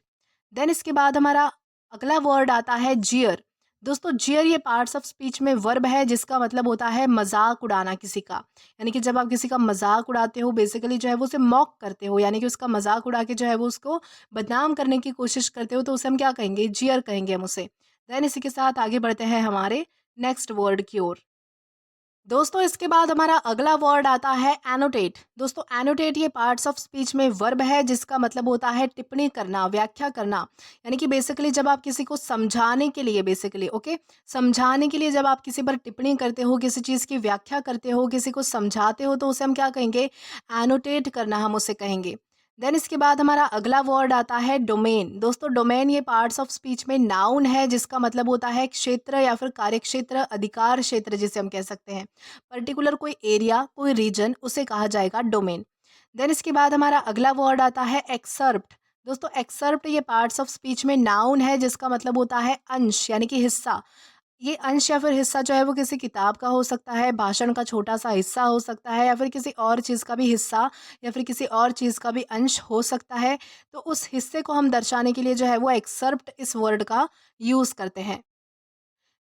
देन इसके बाद हमारा अगला वर्ड आता है जियर। दोस्तों जियर ये पार्ट्स ऑफ स्पीच में वर्ब है जिसका मतलब होता है मजाक उड़ाना किसी का, यानी कि जब आप किसी का मजाक उड़ाते हो, बेसिकली जो है वो उसे मॉक करते हो, यानी कि उसका मजाक उड़ा के जो है वो उसको बदनाम करने की कोशिश करते हो, तो उसे हम क्या कहेंगे, जियर कहेंगे हम उसे। देन इसी के साथ आगे बढ़ते हैं हमारे नेक्स्ट वर्ड की ओर। दोस्तों इसके बाद हमारा अगला वर्ड आता है एनोटेट। दोस्तों एनोटेट ये पार्ट्स ऑफ स्पीच में वर्ब है जिसका मतलब होता है टिप्पणी करना, व्याख्या करना, यानी कि बेसिकली जब आप किसी को समझाने के लिए, बेसिकली ओके, समझाने के लिए जब आप किसी पर टिप्पणी करते हो, किसी चीज़ की व्याख्या करते हो, किसी को समझाते हो, तो उसे हम क्या कहेंगे, एनोटेट करना हम उसे कहेंगे। देन इसके बाद हमारा अगला वर्ड आता है डोमेन। दोस्तों डोमेन ये पार्ट्स ऑफ स्पीच में नाउन है जिसका मतलब होता है क्षेत्र या फिर कार्यक्षेत्र, अधिकार क्षेत्र जिसे हम कह सकते हैं, पर्टिकुलर कोई एरिया, कोई रीजन, उसे कहा जाएगा डोमेन। देन इसके बाद हमारा अगला वर्ड आता है एक्सर्प्ट। दोस्तों एक्सर्प्ट ये पार्ट्स ऑफ स्पीच में नाउन है जिसका मतलब होता है अंश, यानी कि हिस्सा। ये अंश या फिर हिस्सा जो है वो किसी किताब का हो सकता है, भाषण का छोटा-सा हिस्सा हो सकता है, या फिर किसी और चीज़ का भी हिस्सा या फिर किसी और चीज़ का भी अंश हो सकता है। तो उस हिस्से को हम दर्शाने के लिए जो है वो एक्सर्प्ट इस वर्ड का यूज़ करते हैं।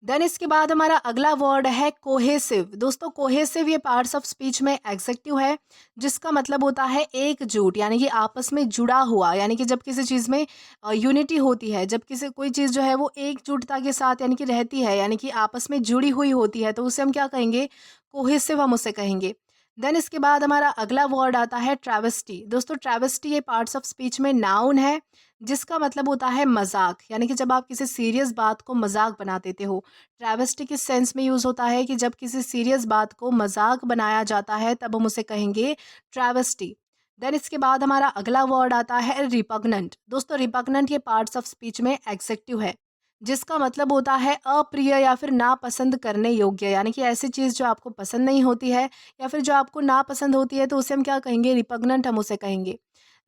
देन इसके बाद हमारा अगला वर्ड है कोहेसिव। दोस्तों कोहेसिव ये पार्ट्स ऑफ स्पीच में एग्जेक्टिव है जिसका मतलब होता है एकजुट, यानी कि आपस में जुड़ा हुआ, यानी कि जब किसी चीज़ में यूनिटी होती है, जब किसी कोई चीज़ जो है वो एकजुटता के साथ यानी कि रहती है, यानी कि आपस में जुड़ी हुई होती है, तो उसे हम क्या कहेंगे, कोहेसिव हम उसे कहेंगे। देन इसके बाद हमारा अगला वर्ड आता है ट्रैवेस्टी। दोस्तों ट्रैवेस्टी ये पार्ट्स ऑफ स्पीच में नाउन है जिसका मतलब होता है मजाक, यानी कि जब आप किसी सीरियस बात को मजाक बना देते हो। ट्रैवेस्टी किस सेंस में यूज़ होता है कि जब किसी सीरियस बात को मजाक बनाया जाता है तब हम उसे कहेंगे ट्रैवेस्टी। देन इसके बाद हमारा अगला वर्ड आता है रिपग्नेंट। दोस्तों रिपग्नेंट ये पार्ट्स ऑफ स्पीच में एग्जेक्टिव है, जिसका मतलब होता है अप्रिय या फिर नापसंद करने योग्य, यानी कि ऐसी चीज़ जो आपको पसंद नहीं होती है या फिर जो आपको नापसंद होती है तो उसे हम क्या कहेंगे, रिपग्नेंट हम उसे कहेंगे।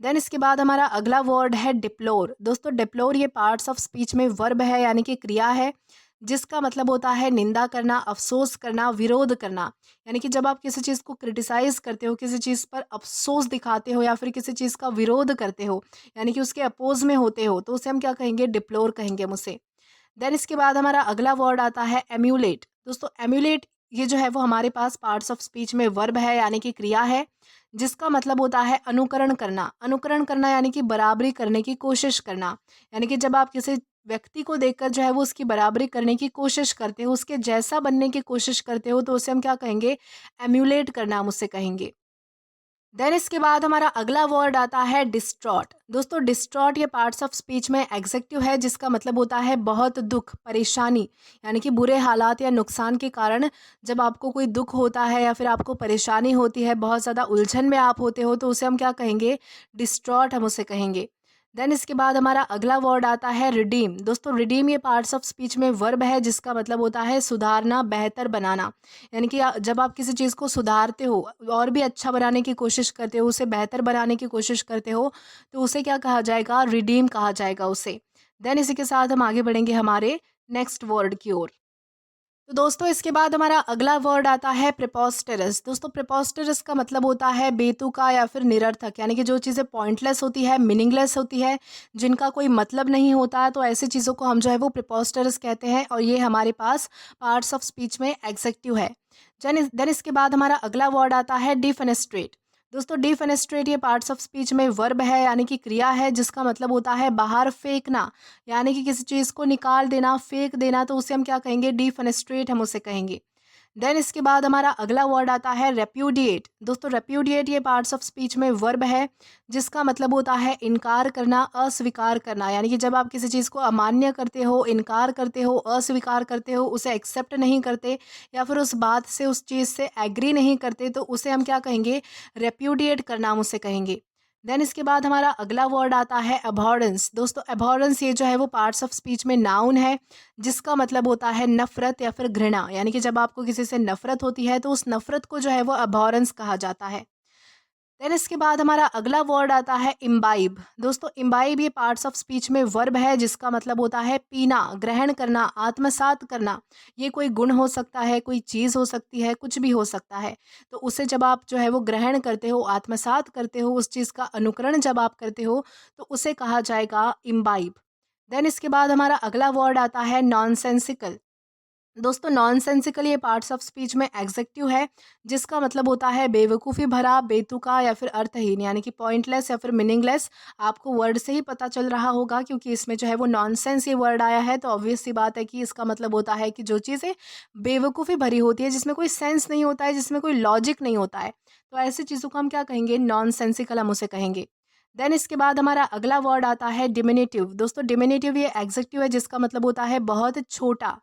देन इसके बाद हमारा अगला वर्ड है डिप्लोर। दोस्तों डिप्लोर ये पार्ट्स ऑफ स्पीच में वर्ब है, यानी कि क्रिया है, जिसका मतलब होता है निंदा करना, अफसोस करना, विरोध करना। यानी कि जब आप किसी चीज़ को क्रिटिसाइज करते हो, किसी चीज़ पर अफसोस दिखाते हो या फिर किसी चीज़ का विरोध करते हो, यानी कि उसके अपोज में होते हो, तो उसे हम क्या कहेंगे, डिप्लोर कहेंगे हम उसे। देन इसके बाद हमारा अगला वर्ड आता है एम्यूलेट। दोस्तों एम्यूलेट ये जो है वो हमारे पास पार्ट्स ऑफ स्पीच में वर्ब है, यानी कि क्रिया है, जिसका मतलब होता है अनुकरण करना। अनुकरण करना यानी कि बराबरी करने की कोशिश करना। यानी कि जब आप किसी व्यक्ति को देखकर जो है वो उसकी बराबरी करने की कोशिश करते हो, उसके जैसा बनने की कोशिश करते हो, तो उसे हम क्या कहेंगे, एम्यूलेट करना हम उससे कहेंगे। देन इसके बाद हमारा अगला वर्ड आता है डिस्ट्रॉट। दोस्तों डिस्ट्रॉट ये पार्ट्स ऑफ स्पीच में एग्जेक्टिव है, जिसका मतलब होता है बहुत दुख, परेशानी, यानी कि बुरे हालात या नुकसान के कारण जब आपको कोई दुख होता है या फिर आपको परेशानी होती है, बहुत ज़्यादा उलझन में आप होते हो, तो उसे हम क्या कहेंगे, डिस्ट्रॉट हम उसे कहेंगे। देन इसके बाद हमारा अगला वर्ड आता है रिडीम। दोस्तों रिडीम ये पार्ट्स ऑफ स्पीच में वर्ब है, जिसका मतलब होता है सुधारना, बेहतर बनाना। यानी कि जब आप किसी चीज़ को सुधारते हो और भी अच्छा बनाने की कोशिश करते हो, उसे बेहतर बनाने की कोशिश करते हो, तो उसे क्या कहा जाएगा, रिडीम कहा जाएगा उसे। देन इसी के साथ हम आगे बढ़ेंगे हमारे नेक्स्ट वर्ड की ओर। तो दोस्तों इसके बाद हमारा अगला वर्ड आता है प्रिपोस्टेरस। दोस्तों प्रिपोस्टेरस का मतलब होता है बेतुका या फिर निरर्थक, यानी कि जो चीज़ें पॉइंटलेस होती है, मीनिंगलेस होती है, जिनका कोई मतलब नहीं होता है, तो ऐसी चीज़ों को हम जो है वो प्रिपोस्टेरस कहते हैं, और ये हमारे पास पार्ट्स ऑफ स्पीच में एग्जेक्टिव है। देन इसके बाद हमारा अगला वर्ड आता है डिफेनेस्ट्रेट। दोस्तों डिफेनेस्ट्रेट ये पार्ट्स ऑफ स्पीच में वर्ब है, यानी कि क्रिया है, जिसका मतलब होता है बाहर फेंकना, यानी कि किसी चीज़ को निकाल देना, फेंक देना, तो उसे हम क्या कहेंगे, डिफेनेस्ट्रेट हम उसे कहेंगे। देन इसके बाद हमारा अगला वर्ड आता है रेप्यूडिएट। दोस्तों रेप्यूडिएट ये पार्ट्स ऑफ स्पीच में वर्ब है, जिसका मतलब होता है इनकार करना, अस्वीकार करना। यानी कि जब आप किसी चीज़ को अमान्य करते हो, इनकार करते हो, अस्वीकार करते हो, उसे एक्सेप्ट नहीं करते या फिर उस बात से, उस चीज़ से एग्री नहीं करते, तो उसे हम क्या कहेंगे, रेप्यूडिएट करना हम उसे कहेंगे। देन इसके बाद हमारा अगला वर्ड आता है अबॉर्डेंस। दोस्तों अबॉर्डेंस ये जो है वो पार्ट्स ऑफ स्पीच में नाउन है, जिसका मतलब होता है नफरत या फिर घृणा। यानी कि जब आपको किसी से नफरत होती है, तो उस नफरत को जो है वो अबॉर्डेंस कहा जाता है। देन इसके बाद हमारा अगला वर्ड आता है इम्बाइब। दोस्तों इम्बाइब ये पार्ट्स ऑफ स्पीच में वर्ब है, जिसका मतलब होता है पीना, ग्रहण करना, आत्मसात करना। ये कोई गुण हो सकता है, कोई चीज़ हो सकती है, कुछ भी हो सकता है, तो उसे जब आप जो है वो ग्रहण करते हो, आत्मसात करते हो, उस चीज़ का अनुकरण जब आप करते हो, तो उसे कहा जाएगा इम्बाइब। देन इसके बाद हमारा अगला वर्ड आता है नॉनसेंसिकल। दोस्तों नॉनसेंसिकल ये पार्ट्स ऑफ स्पीच में एग्जेक्टिव है, जिसका मतलब होता है बेवकूफ़ी भरा, बेतुका या फिर अर्थहीन, यानी कि पॉइंटलेस या फिर मीनिंगलेस। आपको वर्ड से ही पता चल रहा होगा, क्योंकि इसमें जो है वो नॉनसेंस ये वर्ड आया है, तो ऑब्वियस सी बात है कि इसका मतलब होता है कि जो चीज़ें बेवकूफ़ी भरी होती है, जिसमें कोई सेंस नहीं होता है, जिसमें कोई लॉजिक नहीं होता है, तो ऐसी चीज़ों को हम क्या कहेंगे, नॉनसेंसिकल हम उसे कहेंगे। देन इसके बाद हमारा अगला वर्ड आता है डिमिनिटिव। दोस्तों डिमिनिटिव ये एग्जेक्टिव है, जिसका मतलब होता है बहुत छोटा।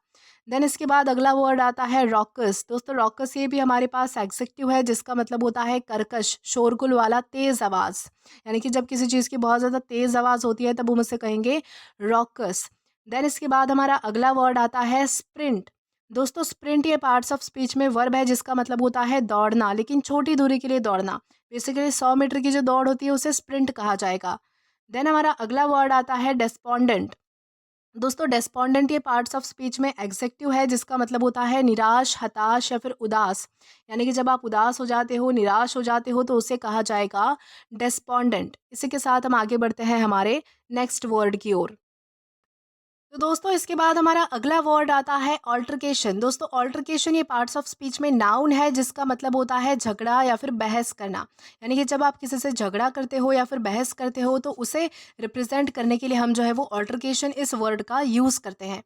देन इसके बाद अगला वर्ड आता है रॉकस। दोस्तों रॉकस ये भी हमारे पास एग्जेक्टिव है, जिसका मतलब होता है कर्कश, शोरगुल वाला, तेज़ आवाज़। यानी कि जब किसी चीज़ की बहुत ज़्यादा तेज़ आवाज़ होती है, तब हम उसे कहेंगे रॉकस। देन इसके बाद हमारा अगला वर्ड आता है स्प्रिंट। दोस्तों स्प्रिंट ये पार्ट्स ऑफ स्पीच में वर्ब है, जिसका मतलब होता है दौड़ना, लेकिन छोटी दूरी के लिए दौड़ना। बेसिकली 100 मीटर की जो दौड़ होती है, उसे स्प्रिंट कहा जाएगा। देन हमारा अगला वर्ड आता है डेस्पोंडेंट। दोस्तों डेस्पोंडेंट ये पार्ट्स ऑफ स्पीच में एग्जेक्टिव है, जिसका मतलब होता है निराश, हताश या फिर उदास। यानी कि जब आप उदास हो जाते हो, निराश हो जाते हो, तो उसे कहा जाएगा डेस्पोंडेंट। इसी के साथ हम आगे बढ़ते हैं हमारे नेक्स्ट वर्ड की ओर। तो दोस्तों इसके बाद हमारा अगला वर्ड आता है ऑल्टरकेशन। दोस्तों ऑल्टरकेशन ये पार्ट्स ऑफ स्पीच में नाउन है, जिसका मतलब होता है झगड़ा या फिर बहस करना। यानी कि जब आप किसी से झगड़ा करते हो या फिर बहस करते हो, तो उसे रिप्रेजेंट करने के लिए हम जो है वो ऑल्टरकेशन इस वर्ड का यूज़ करते हैं।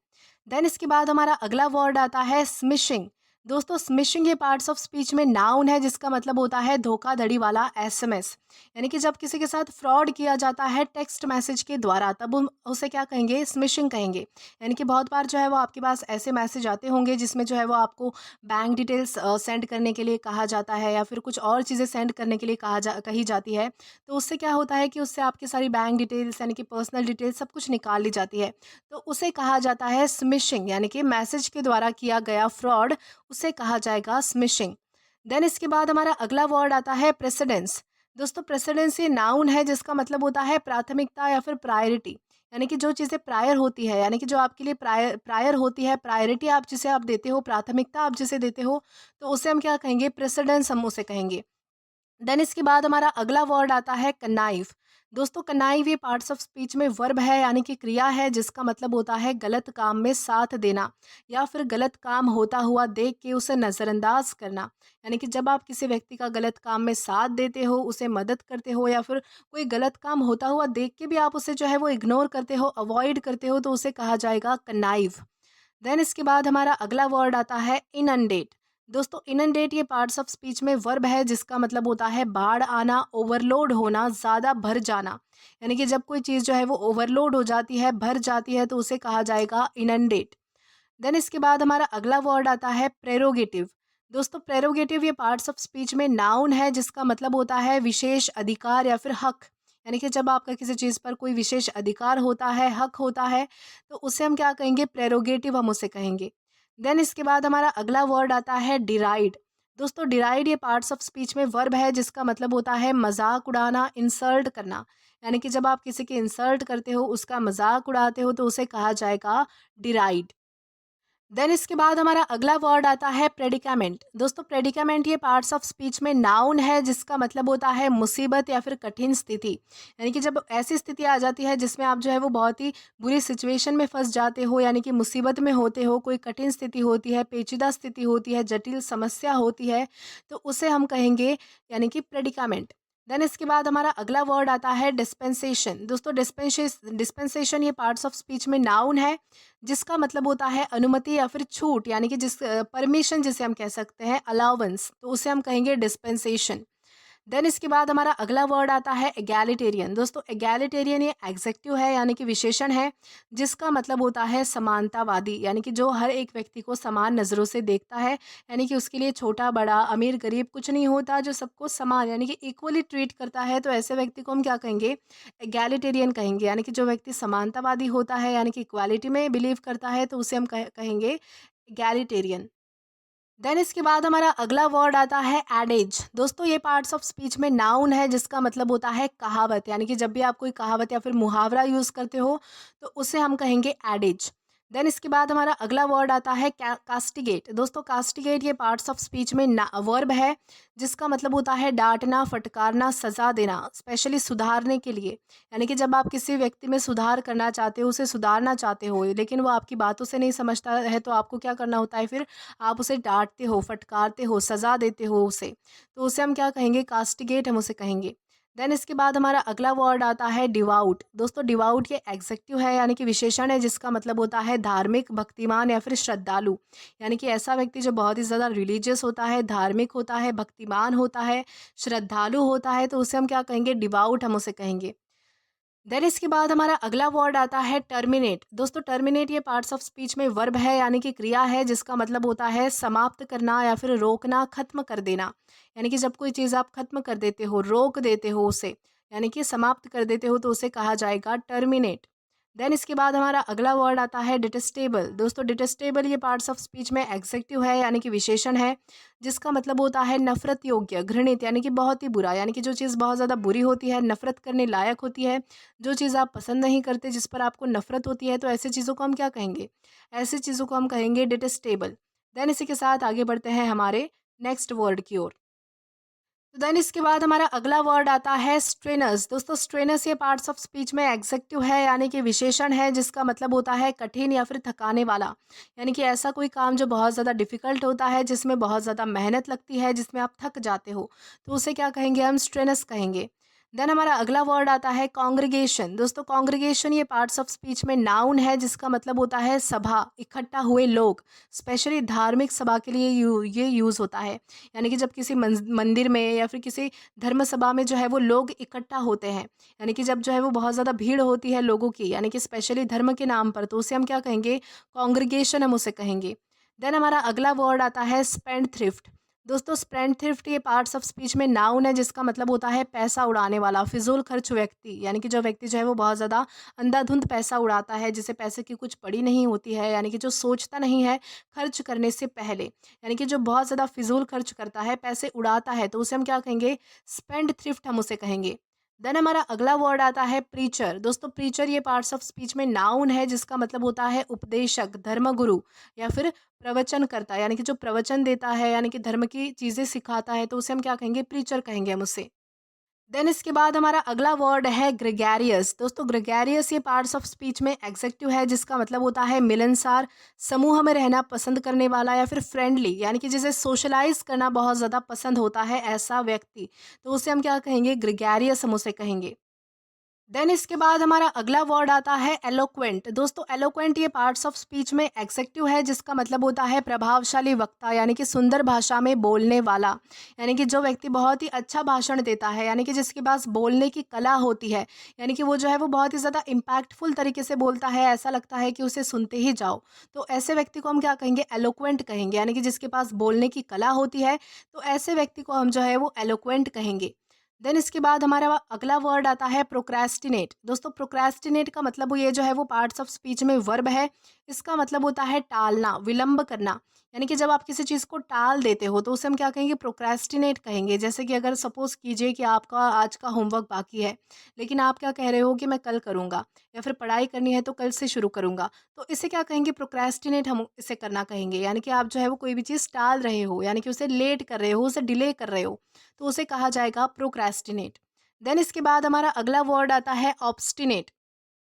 देन इसके बाद हमारा अगला वर्ड आता है स्मिशिंग। दोस्तों स्मिशिंग ये पार्ट्स ऑफ स्पीच में नाउन है जिसका मतलब होता है धोखाधड़ी वाला एसएमएस। यानी कि जब किसी के साथ फ्रॉड किया जाता है टेक्स्ट मैसेज के द्वारा तब हम उसे क्या कहेंगे, स्मिशिंग कहेंगे। यानी कि बहुत बार जो है वो आपके पास ऐसे मैसेज आते होंगे जिसमें जो है वो आपको बैंक डिटेल्स सेंड करने के लिए कहा जाता है या फिर कुछ और चीज़ें सेंड करने के लिए कही जाती है। तो उससे क्या होता है कि उससे आपकी सारी बैंक डिटेल्स यानी कि पर्सनल डिटेल्स सब कुछ निकाल ली जाती है। तो उसे कहा जाता है स्मिशिंग, यानी कि मैसेज के द्वारा किया गया फ्रॉड उसे कहा जाएगा स्मिशिंग। देन इसके बाद हमारा अगला वर्ड आता है प्रेसिडेंस। दोस्तों प्रेसिडेंस ये नाउन है जिसका मतलब होता है प्राथमिकता या फिर प्रायोरिटी। यानी कि जो चीज़ें प्रायर होती है, यानी कि जो आपके लिए प्रायर प्रायर होती है, प्रायोरिटी आप जिसे आप देते हो, प्राथमिकता आप जिसे देते हो, तो उसे हम क्या कहेंगे, प्रेसिडेंस हम उसे कहेंगे। देन इसके बाद हमारा अगला वर्ड आता है कनाइव। दोस्तों कनाइव ये पार्ट्स ऑफ स्पीच में वर्ब है, यानी कि क्रिया है जिसका मतलब होता है गलत काम में साथ देना या फिर गलत काम होता हुआ देख के उसे नज़रअंदाज करना। यानी कि जब आप किसी व्यक्ति का गलत काम में साथ देते हो, उसे मदद करते हो या फिर कोई गलत काम होता हुआ देख के भी आप उसे जो है वो इग्नोर करते हो, अवॉइड करते हो, तो उसे कहा जाएगा कनाइव। देन इसके बाद हमारा अगला वर्ड आता है इनंडेट। दोस्तों इनंडेट ये पार्ट्स ऑफ स्पीच में वर्ब है जिसका मतलब होता है बाढ़ आना, ओवरलोड होना, ज़्यादा भर जाना। यानी कि जब कोई चीज़ जो है वो ओवरलोड हो जाती है, भर जाती है, तो उसे कहा जाएगा इनंडेट। देन इसके बाद हमारा अगला वर्ड आता है प्रेरोगेटिव। दोस्तों प्रेरोगेटिव ये पार्ट्स ऑफ स्पीच में नाउन है जिसका मतलब होता है विशेष अधिकार या फिर हक। यानी कि जब आपका किसी चीज़ पर कोई विशेष अधिकार होता है, हक होता है, तो उसे हम क्या कहेंगे, प्रेरोगेटिव हम उसे कहेंगे। देन इसके बाद हमारा अगला वर्ड आता है डिराइड। दोस्तों डिराइड ये पार्ट्स ऑफ स्पीच में वर्ब है जिसका मतलब होता है मजाक उड़ाना, इंसल्ट करना। यानी कि जब आप किसी के इंसल्ट करते हो, उसका मजाक उड़ाते हो, तो उसे कहा जाएगा डिराइड। देन इसके बाद हमारा अगला वर्ड आता है प्रेडिकामेंट। दोस्तों प्रेडिकामेंट ये पार्ट्स ऑफ स्पीच में नाउन है जिसका मतलब होता है मुसीबत या फिर कठिन स्थिति। यानी कि जब ऐसी स्थिति आ जाती है जिसमें आप जो है वो बहुत ही बुरी सिचुएशन में फंस जाते हो, यानी कि मुसीबत में होते हो, कोई कठिन स्थिति होती है, पेचीदा स्थिति होती है, जटिल समस्या होती है, तो उसे हम कहेंगे यानी कि प्रेडिकामेंट। देन इसके बाद हमारा अगला वर्ड आता है डिस्पेंसेशन। दोस्तों डिस्पेंसेशन ये पार्ट्स ऑफ स्पीच में नाउन है जिसका मतलब होता है अनुमति या फिर छूट, यानी कि जिस परमिशन जिसे हम कह सकते हैं, अलाउंस, तो उसे हम कहेंगे डिस्पेंसेशन। देन इसके बाद हमारा अगला वर्ड आता है एगैलिटेरियन। दोस्तों एगैलिटेरियन ये एग्जेक्टिव है, यानी कि विशेषण है जिसका मतलब होता है समानतावादी। यानी कि जो हर एक व्यक्ति को समान नज़रों से देखता है, यानी कि उसके लिए छोटा बड़ा अमीर गरीब कुछ नहीं होता, जो सबको समान यानी कि इक्वली ट्रीट करता है, तो ऐसे व्यक्ति को हम क्या कहेंगे, एगैलिटेरियन कहेंगे। यानी कि जो व्यक्ति समानतावादी होता है, यानी कि इक्वालिटी में बिलीव करता है, तो उसे हम कहेंगे एगैलिटेरियन। देन इसके बाद हमारा अगला वर्ड आता है एडेज। दोस्तों ये पार्ट्स ऑफ स्पीच में नाउन है जिसका मतलब होता है कहावत। यानी कि जब भी आप कोई कहावत या फिर मुहावरा यूज़ करते हो, तो उसे हम कहेंगे एडेज। देन इसके बाद हमारा अगला वर्ड आता है कास्टिगेट। दोस्तों कास्टिगेट ये पार्ट्स ऑफ स्पीच में वर्ब है जिसका मतलब होता है डांटना, फटकारना, सजा देना, स्पेशली सुधारने के लिए। यानी कि जब आप किसी व्यक्ति में सुधार करना चाहते हो, उसे सुधारना चाहते हो, लेकिन वो आपकी बातों से नहीं समझता है, तो आपको क्या करना होता है, फिर आप उसे डाँटते हो, फटकारते हो, सज़ा देते हो उसे, तो उसे हम क्या कहेंगे, कास्टिगेट हम उसे कहेंगे। देन इसके बाद हमारा अगला वर्ड आता है डिवाउट। दोस्तों डिवाउट ये एग्जेक्टिव है, यानी कि विशेषण है जिसका मतलब होता है धार्मिक, भक्तिमान या फिर श्रद्धालु। यानी कि ऐसा व्यक्ति जो बहुत ही ज़्यादा रिलीजियस होता है, धार्मिक होता है, भक्तिमान होता है, श्रद्धालु होता है, तो उसे हम क्या कहेंगे, डिवाउट हम उसे कहेंगे। देन इसके बाद हमारा अगला वर्ड आता है टर्मिनेट। दोस्तों टर्मिनेट ये पार्ट्स ऑफ स्पीच में वर्ब है, यानी कि क्रिया है जिसका मतलब होता है समाप्त करना या फिर रोकना, खत्म कर देना। यानी कि जब कोई चीज़ आप खत्म कर देते हो, रोक देते हो उसे, यानी कि समाप्त कर देते हो, तो उसे कहा जाएगा टर्मिनेट। देन इसके बाद हमारा अगला वर्ड आता है डिटेस्टेबल। दोस्तों डिटेस्टेबल ये पार्ट्स ऑफ स्पीच में एग्जेक्टिव है, यानी कि विशेषण है जिसका मतलब होता है नफरत योग्य, घृणित, यानी कि बहुत ही बुरा। यानी कि जो चीज़ बहुत ज़्यादा बुरी होती है, नफरत करने लायक होती है, जो चीज़ आप पसंद नहीं करते, जिस पर आपको नफरत होती है, तो ऐसी चीज़ों को हम क्या कहेंगे, ऐसी चीज़ों को हम कहेंगे डिटेस्टेबल। देन इसी के साथ आगे बढ़ते हैं हमारे नेक्स्ट वर्ड की ओर। तो देन इसके बाद हमारा अगला वर्ड आता है स्ट्रेनर्स। दोस्तों स्ट्रेनर्स ये पार्ट्स ऑफ स्पीच में एग्जेक्टिव है, यानी कि विशेषण है जिसका मतलब होता है कठिन या फिर थकाने वाला। यानी कि ऐसा कोई काम जो बहुत ज़्यादा डिफिकल्ट होता है, जिसमें बहुत ज़्यादा मेहनत लगती है, जिसमें आप थक जाते हो, तो उसे क्या कहेंगे, हम स्ट्रेनर्स कहेंगे। देन हमारा अगला वर्ड आता है कॉन्ग्रीगेशन। दोस्तों कॉन्ग्रीगेशन ये पार्ट्स ऑफ स्पीच में नाउन है जिसका मतलब होता है सभा, इकट्ठा हुए लोग। स्पेशली धार्मिक सभा के लिए ये यूज़ होता है। यानी कि जब किसी मंदिर में या फिर किसी धर्म सभा में जो है वो लोग इकट्ठा होते हैं, यानी कि जब जो है वो बहुत ज़्यादा भीड़ होती है लोगों की, यानी कि स्पेशली धर्म के नाम पर, तो उसे हम क्या कहेंगे, कॉन्ग्रीगेशन हम उसे कहेंगे। देन हमारा अगला वर्ड आता है स्पेंड थ्रिफ्ट। दोस्तों स्पेंड थ्रिफ्ट ये पार्ट्स ऑफ स्पीच में नाउन है जिसका मतलब होता है पैसा उड़ाने वाला, फिजूल खर्च व्यक्ति। यानी कि जो व्यक्ति जो है वो बहुत ज़्यादा अंधाधुंध पैसा उड़ाता है, जिसे पैसे की कुछ पड़ी नहीं होती है, यानी कि जो सोचता नहीं है खर्च करने से पहले, यानी कि जो बहुत ज़्यादा फिजूल खर्च करता है, पैसे उड़ाता है, तो उसे हम क्या कहेंगे, स्पेंड थ्रिफ्ट हम उसे कहेंगे। देन हमारा अगला वर्ड आता है प्रीचर। दोस्तों प्रीचर ये पार्ट्स ऑफ स्पीच में नाउन है जिसका मतलब होता है उपदेशक, धर्मगुरु या फिर प्रवचन करता है, यानी कि जो प्रवचन देता है, यानी कि धर्म की चीज़ें सिखाता है, तो उसे हम क्या कहेंगे, प्रीचर कहेंगे हम उसे। देन इसके बाद हमारा अगला वर्ड है ग्रेगेरियस। दोस्तों ग्रेगेरियस ये पार्ट्स ऑफ स्पीच में एग्जेक्टिव है जिसका मतलब होता है मिलनसार, समूह में रहना पसंद करने वाला या फिर फ्रेंडली, यानी कि जिसे सोशलाइज करना बहुत ज़्यादा पसंद होता है ऐसा व्यक्ति, तो उसे हम क्या कहेंगे, ग्रेगेरियस हम उसे कहेंगे। देन इसके बाद हमारा अगला वर्ड आता है एलोक्वेंट। दोस्तों एलोक्वेंट ये पार्ट्स ऑफ स्पीच में एग्जेक्टिव है जिसका मतलब होता है प्रभावशाली वक्ता, यानी कि सुंदर भाषा में बोलने वाला, यानी कि जो व्यक्ति बहुत ही अच्छा भाषण देता है, यानी कि जिसके पास बोलने की कला होती है, यानी कि वो जो है वो बहुत ही ज़्यादा इम्पैक्टफुल तरीके से बोलता है, ऐसा लगता है कि उसे सुनते ही जाओ, तो ऐसे व्यक्ति को हम क्या कहेंगे, एलोक्वेंट कहेंगे, यानी कि जिसके पास बोलने की कला होती है, तो ऐसे व्यक्ति को हम जो है वो एलोक्वेंट कहेंगे। देन इसके बाद हमारा अगला वर्ड आता है प्रोक्रेस्टिनेट। दोस्तों प्रोक्रेस्टिनेट का मतलब ये जो है वो पार्ट्स ऑफ स्पीच में वर्ब है। इसका मतलब होता है टालना, विलंब करना, यानी कि जब आप किसी चीज़ को टाल देते हो तो उसे हम क्या कहेंगे, प्रोक्रेस्टिनेट कहेंगे। जैसे कि अगर सपोज कीजिए कि आपका आज का होमवर्क बाकी है, लेकिन आप क्या कह रहे हो कि मैं कल करूँगा, या फिर पढ़ाई करनी है तो कल से शुरू करूँगा, तो इसे क्या कहेंगे, प्रोक्रेस्टिनेट हम इसे करना कहेंगे। यानी कि आप जो है वो कोई भी चीज़ टाल रहे हो, यानी कि उसे लेट कर रहे हो, उसे डिले कर रहे हो, तो उसे कहा जाएगा प्रोक्रेस्टिनेट। देन इसके बाद हमारा अगला वर्ड आता है ऑब्स्टिनेट।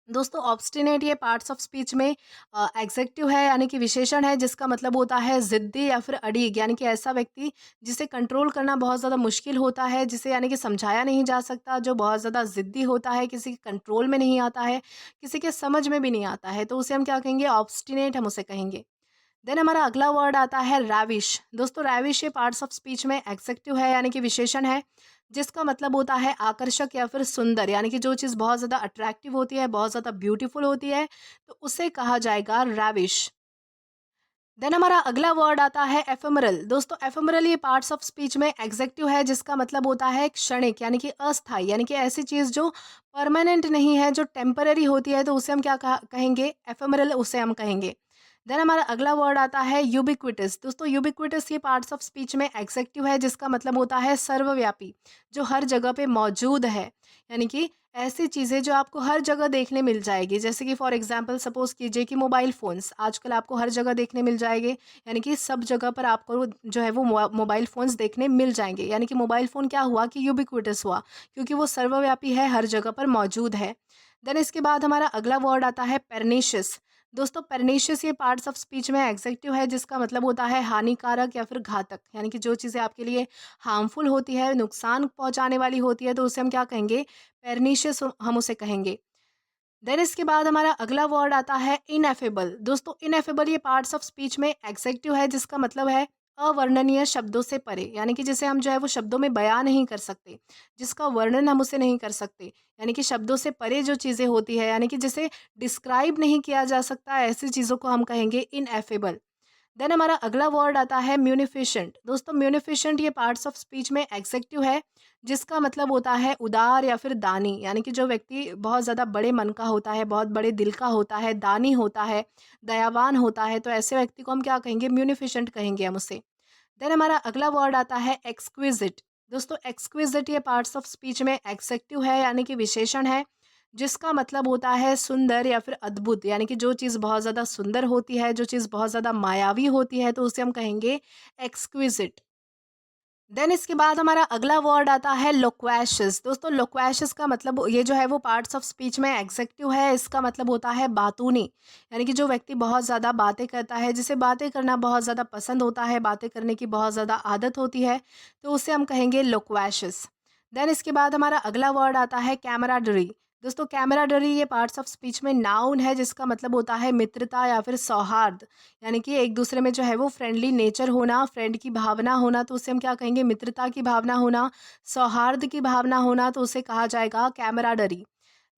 दोस्तों ऑब्स्टिनेट ये पार्ट्स ऑफ स्पीच में एग्जेक्टिव है, यानी कि विशेषण है जिसका मतलब होता है जिद्दी या फिर अड़ीग, यानी कि ऐसा व्यक्ति जिसे कंट्रोल करना बहुत ज़्यादा मुश्किल होता है, जिसे यानी कि समझाया नहीं जा सकता, जो बहुत ज़्यादा जिद्दी होता है, किसी के कंट्रोल में नहीं आता है, किसी के समझ में भी नहीं आता है, तो उसे हम क्या कहेंगे, ऑब्स्टिनेट हम उसे कहेंगे। देन हमारा अगला वर्ड आता है रैविश। दोस्तों रैविश ये पार्ट्स ऑफ स्पीच में एग्जेक्टिव है, यानी कि विशेषण है जिसका मतलब होता है आकर्षक या फिर सुंदर, यानी कि जो चीज़ बहुत ज़्यादा अट्रैक्टिव होती है, बहुत ज़्यादा ब्यूटीफुल होती है, तो उसे कहा जाएगा रैविश। देन हमारा अगला वर्ड आता है एफेमरल। दोस्तों एफेमरल ये पार्ट्स ऑफ स्पीच में एग्जेक्टिव है जिसका मतलब होता है क्षणिक, यानी कि अस्थाई, यानी कि ऐसी चीज़ जो परमानेंट नहीं है, जो टेम्पररी होती है, तो उसे हम क्या कहेंगे, एफेमरल उसे हम कहेंगे। देन हमारा अगला वर्ड आता है यूबिक्विटस। दोस्तों यूबिक्विटस ये पार्ट्स ऑफ स्पीच में एग्जेक्टिव है जिसका मतलब होता है सर्वव्यापी, जो हर जगह पे मौजूद है, यानी कि ऐसी चीज़ें जो आपको हर जगह देखने मिल जाएगी। जैसे कि फॉर एग्जांपल सपोज कीजिए कि मोबाइल फ़ोन्स आजकल आपको हर जगह देखने मिल जाएंगे, यानी कि सब जगह पर आपको जो है वो मोबाइल फ़ोन्स देखने मिल जाएंगे, यानी कि मोबाइल फ़ोन क्या हुआ कि यूबिक्विटस हुआ, क्योंकि वो सर्वव्यापी है, हर जगह पर मौजूद है। देन इसके बाद हमारा अगला वर्ड आता है परनीशियस। दोस्तों परनीशियस ये पार्ट्स ऑफ स्पीच में एग्जेक्टिव है जिसका मतलब होता है हानिकारक या फिर घातक, यानी कि जो चीज़ें आपके लिए हार्मफुल होती है, नुकसान पहुंचाने वाली होती है, तो उसे हम क्या कहेंगे, परनीशियस हम उसे कहेंगे। देन इसके बाद हमारा अगला वर्ड आता है इनएफेबल। दोस्तों इनएफेबल ये पार्ट्स ऑफ स्पीच में एग्जेक्टिव है जिसका मतलब है अवर्णनीय, शब्दों से परे, यानी कि जिसे हम जो है वो शब्दों में बयां नहीं कर सकते, जिसका वर्णन हम उसे नहीं कर सकते, यानी कि शब्दों से परे जो चीज़ें होती है, यानी कि जिसे डिस्क्राइब नहीं किया जा सकता, ऐसी चीज़ों को हम कहेंगे इनएफेबल। देन हमारा अगला वर्ड आता है म्यूनिफिशेंट। दोस्तों म्यूनिफिशेंट ये पार्ट्स ऑफ स्पीच में एग्जेक्टिव है जिसका मतलब होता है उदार या फिर दानी, यानी कि जो व्यक्ति बहुत ज़्यादा बड़े मन का होता है, बहुत बड़े दिल का होता है, दानी होता है, दयावान होता है, तो ऐसे व्यक्ति को हम क्या कहेंगे, म्यूनिफिशेंट कहेंगे हम उसे। देन हमारा अगला वर्ड आता है एक्सक्विजिट। दोस्तों एक्सक्विजिट ये पार्ट्स ऑफ स्पीच में एग्जेक्टिव है, यानी कि विशेषण है जिसका मतलब होता है सुंदर या फिर अद्भुत, यानी कि जो चीज़ बहुत ज़्यादा सुंदर होती है, जो चीज़ बहुत ज़्यादा मायावी होती है, तो उसे हम कहेंगे एक्सक्विजिट। देन इसके बाद हमारा अगला वर्ड आता है लोक्वेशियस। दोस्तों लोक्वेशियस का मतलब ये जो है वो पार्ट्स ऑफ स्पीच में एग्जेक्टिव है, इसका मतलब होता है बातूनी, यानी कि जो व्यक्ति बहुत ज़्यादा बातें करता है, जिसे बातें करना बहुत ज़्यादा पसंद होता है, बातें करने की बहुत ज़्यादा आदत होती है, तो उसे हम कहेंगे लोक्वेशियस। देन इसके बाद हमारा अगला वर्ड आता है कैमराडरी। दोस्तों कैमराडरी ये पार्ट्स ऑफ स्पीच में नाउन है जिसका मतलब होता है मित्रता या फिर सौहार्द, यानी कि एक दूसरे में जो है वो फ्रेंडली नेचर होना, फ्रेंड की भावना होना, तो उसे हम क्या कहेंगे, मित्रता की भावना होना, सौहार्द की भावना होना, तो उसे कहा जाएगा कैमराडरी।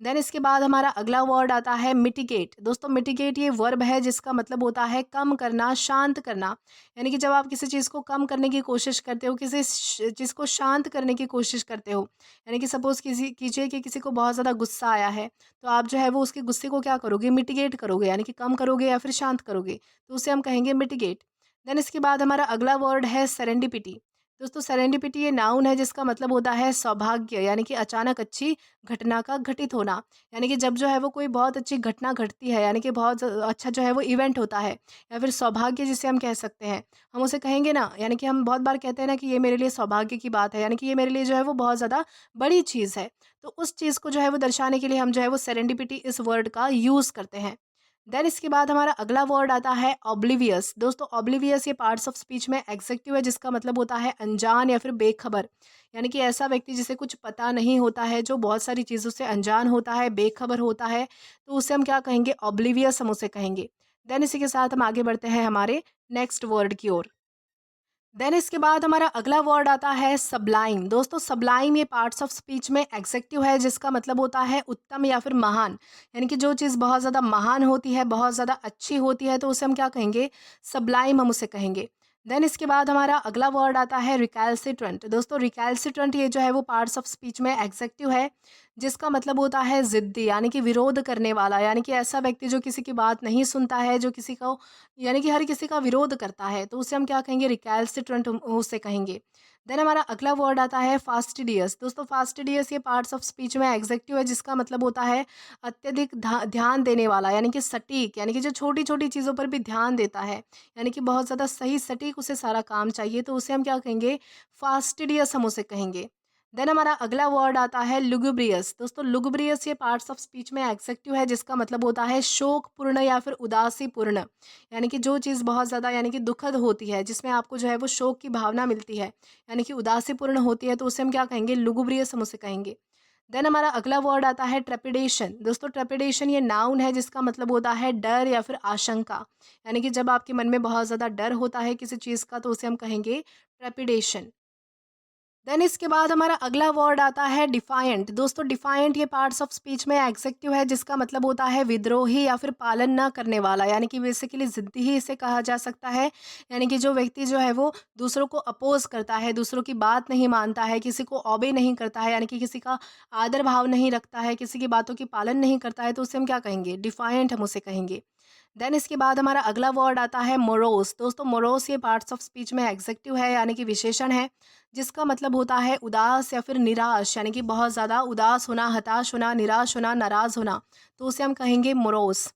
देन इसके बाद हमारा अगला वर्ड आता है मिटिगेट। दोस्तों मिटिगेट ये वर्ब है जिसका मतलब होता है कम करना, शांत करना, यानी कि जब आप किसी चीज़ को कम करने की कोशिश करते हो, किसी चीज़ को शांत करने की कोशिश करते हो, यानी कि सपोज़ किसी कीजिए कि किसी को बहुत ज़्यादा गुस्सा आया है, तो आप जो है वो उसके गुस्से को क्या करोगे, मिटिगेट करोगे, यानी कि कम करोगे या फिर शांत करोगे, तो उसे हम कहेंगे मिटिगेट। देन इसके बाद हमारा अगला वर्ड है सेरेंडिपिटी। दोस्तों सेरेंडिपिटी ये नाउन है जिसका मतलब होता है सौभाग्य, यानी कि अचानक अच्छी घटना का घटित होना, यानी कि जब जो है वो कोई बहुत अच्छी घटना घटती है, यानी कि बहुत अच्छा जो है वो इवेंट होता है, या फिर सौभाग्य जिसे हम कह सकते हैं, हम उसे कहेंगे ना, यानी कि हम बहुत बार कहते हैं ना कि ये मेरे लिए सौभाग्य की बात है, यानी कि ये मेरे लिए जो है वो बहुत ज़्यादा बड़ी चीज़ है, तो उस चीज़ को जो है वो दर्शाने के लिए हम जो है वो सेरेंडिपिटी इस वर्ड का यूज़ करते हैं। देन इसके बाद हमारा अगला वर्ड आता है ऑब्लिवियस। दोस्तों ऑब्लिवियस ये पार्ट्स ऑफ स्पीच में एग्जेक्टिव है जिसका मतलब होता है अनजान या फिर बेखबर, यानी कि ऐसा व्यक्ति जिसे कुछ पता नहीं होता है, जो बहुत सारी चीज़ों से अनजान होता है, बेखबर होता है, तो उसे हम क्या कहेंगे, ऑब्लिवियस हम उसे कहेंगे। देन इसी के साथ हम आगे बढ़ते हैं हमारे नेक्स्ट वर्ड की ओर। देन इसके बाद हमारा अगला वर्ड आता है सबलाइम। दोस्तों सबलाइम ये पार्ट्स ऑफ स्पीच में एग्जेक्टिव है जिसका मतलब होता है उत्तम या फिर महान, यानी कि जो चीज़ बहुत ज़्यादा महान होती है, बहुत ज़्यादा अच्छी होती है, तो उसे हम क्या कहेंगे, सबलाइम हम उसे कहेंगे। देन इसके बाद हमारा अगला वर्ड आता है रिकैल्सिट्रेंट। दोस्तों रिकैल्सिट्रेंट ये जो है वो पार्ट्स ऑफ स्पीच में एग्जेक्टिव है जिसका मतलब होता है ज़िद्दी, यानी कि विरोध करने वाला, यानी कि ऐसा व्यक्ति जो किसी की बात नहीं सुनता है, जो किसी को, यानी कि हर किसी का विरोध करता है, तो उसे हम क्या कहेंगे, रिकैल्सिट्रेंट हम उसे कहेंगे। देन हमारा अगला वर्ड आता है फास्टिडियस। दोस्तों फास्टिडियस ये पार्ट्स ऑफ स्पीच में एग्जेक्टिव है जिसका मतलब होता है अत्यधिक ध्यान देने वाला, यानी कि सटीक, यानी कि जो छोटी छोटी चीज़ों पर भी ध्यान देता है, यानी कि बहुत ज़्यादा सही सटीक उसे सारा काम चाहिए, तो उसे हम क्या कहेंगे, फास्टिडियस हम उसे कहेंगे। देन हमारा अगला वर्ड आता है लुगुब्रियस। दोस्तों लुगुब्रियस ये पार्ट्स ऑफ स्पीच में एग्जेक्टिव है जिसका मतलब होता है शोकपूर्ण या फिर उदासीपूर्ण, यानी कि जो चीज़ बहुत ज़्यादा, यानी कि दुखद होती है, जिसमें आपको जो है वो शोक की भावना मिलती है, यानी कि उदासीपूर्ण होती है, तो उसे हम क्या कहेंगे, लुगुब्रियस हम उसे कहेंगे। देन हमारा अगला वर्ड आता है ट्रेपिडेशन। दोस्तों ट्रेपिडेशन ये नाउन है जिसका मतलब होता है डर या फिर आशंका, यानी कि जब आपके मन में बहुत ज़्यादा डर होता है किसी चीज़ का, तो उसे हम कहेंगे ट्रेपिडेशन। देन इसके बाद हमारा अगला वर्ड आता है डिफायंट। दोस्तों डिफायंट ये पार्ट्स ऑफ स्पीच में एग्जेक्टिव है जिसका मतलब होता है विद्रोही या फिर पालन ना करने वाला, यानी कि बेसिकली जिद्दी ही इसे कहा जा सकता है, यानी कि जो व्यक्ति जो है वो दूसरों को अपोज करता है, दूसरों की बात नहीं मानता है, किसी को ओबे नहीं करता है, यानी कि किसी का आदर भाव नहीं रखता है, किसी की बातों की पालन नहीं करता है, तो उसे हम क्या कहेंगे, डिफायंट हम उसे कहेंगे। देन इसके बाद हमारा अगला वर्ड आता है मोरोस। दोस्तों मोरोस ये पार्ट्स ऑफ स्पीच में एग्जेक्टिव है, यानी कि विशेषण है जिसका मतलब होता है उदास या फिर निराश, यानी कि बहुत ज़्यादा उदास होना, हताश होना, निराश होना, नाराज़ होना, तो उसे हम कहेंगे मोरोस।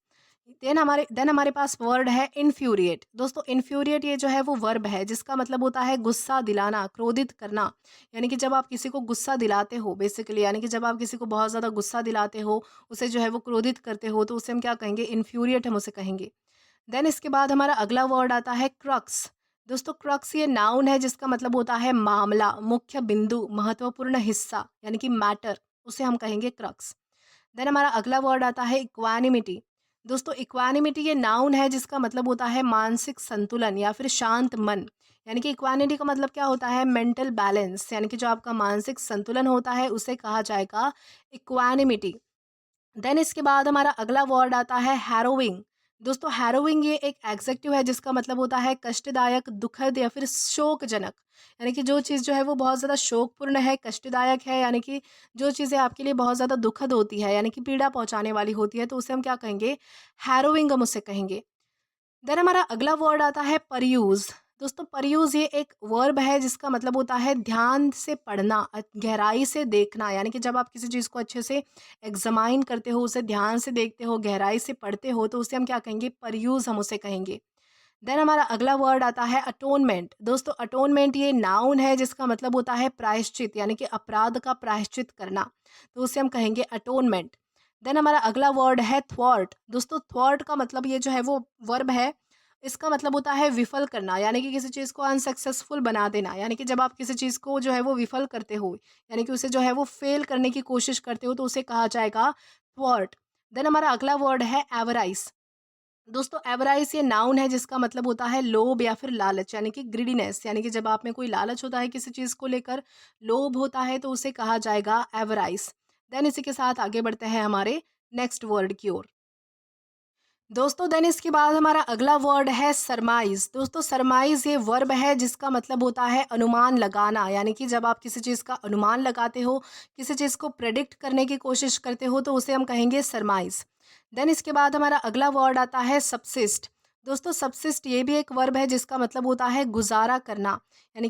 देन हमारे पास वर्ड है इन्फ्यूरिएट। दोस्तों इन्फ्यूरिएट ये जो है वो वर्ब है जिसका मतलब होता है गुस्सा दिलाना, क्रोधित करना, यानी कि जब आप किसी को गुस्सा दिलाते हो बेसिकली, यानी कि जब आप किसी को बहुत ज़्यादा गुस्सा दिलाते हो, उसे जो है वो क्रोधित करते हो, तो उसे हम क्या कहेंगे, इन्फ्यूरिएट हम उसे कहेंगे। देन इसके बाद हमारा अगला वर्ड आता है क्रक्स। दोस्तों क्रक्स ये नाउन है जिसका मतलब होता है मामला, मुख्य बिंदु, महत्वपूर्ण हिस्सा, यानी कि मैटर, उसे हम कहेंगे क्रक्स। देन हमारा अगला वर्ड आता है इक्वानिमिटी। दोस्तों इक्वानिमिटी ये नाउन है जिसका मतलब होता है मानसिक संतुलन या फिर शांत मन, यानी कि इक्वानिटी का मतलब क्या होता है, मेंटल बैलेंस, यानी कि जो आपका मानसिक संतुलन होता है उसे कहा जाएगा इक्वानिमिटी। देन इसके बाद हमारा अगला वर्ड आता है हैरोइंग। दोस्तों हैरोइंग ये एक एग्जेक्टिव है जिसका मतलब होता है कष्टदायक, दुखद या फिर शोकजनक, यानी कि जो चीज़ जो है वो बहुत ज़्यादा शोकपूर्ण है, कष्टदायक है, यानी कि जो चीज़ें आपके लिए बहुत ज़्यादा दुखद होती है, यानी कि पीड़ा पहुंचाने वाली होती है, तो उसे हम क्या कहेंगे, हैरोइंग हम उसे कहेंगे। देन हमारा अगला वर्ड आता है परयूज़। दोस्तों परयूज़ ये एक वर्ब है जिसका मतलब होता है ध्यान से पढ़ना, गहराई से देखना, यानी कि जब आप किसी चीज़ को अच्छे से एग्जामाइन करते हो, उसे ध्यान से देखते हो, गहराई से पढ़ते हो, तो उसे हम क्या कहेंगे, परयूज़ हम उसे कहेंगे। देन हमारा अगला वर्ड आता है अटोनमेंट। दोस्तों अटोनमेंट ये नाउन है जिसका मतलब होता है प्रायश्चित, यानी कि अपराध का प्रायश्चित करना, तो उसे हम कहेंगे अटोनमेंट। देन हमारा अगला वर्ड है थ्वार्ट। दोस्तों थ्वार्ट का मतलब ये जो है वो वर्ब है इसका मतलब होता है विफल करना, यानी कि किसी चीज़ को अनसक्सेसफुल बना देना। यानी कि जब आप किसी चीज़ को जो है वो विफल करते हो, यानी कि उसे जो है वो फ़ेल करने की कोशिश करते हो, तो उसे कहा जाएगा थ्वार्ट। देन हमारा अगला वर्ड है एवराइज़। दोस्तों एवराइस ये नाउन है जिसका मतलब होता है लोभ या फिर लालच, यानी कि ग्रीडीनेस। यानी कि जब आप में कोई लालच होता है किसी चीज को लेकर, लोभ होता है, तो उसे कहा जाएगा एवराइस। देन इसी के साथ आगे बढ़ते हैं हमारे नेक्स्ट वर्ड की ओर। दोस्तों देन इसके बाद हमारा अगला वर्ड है सरमाइज। दोस्तों सरमाइज ये वर्ब है जिसका मतलब होता है अनुमान लगाना। यानी कि जब आप किसी चीज़ का अनुमान लगाते हो, किसी चीज़ को प्रेडिक्ट करने की कोशिश करते हो, तो उसे हम कहेंगे सरमाइज। देन इसके बाद हमारा अगला वर्ड आता है सबसिस्ट। दोस्तों सबसिस्ट ये भी एक वर्ब है जिसका मतलब होता है गुजारा करना। यानी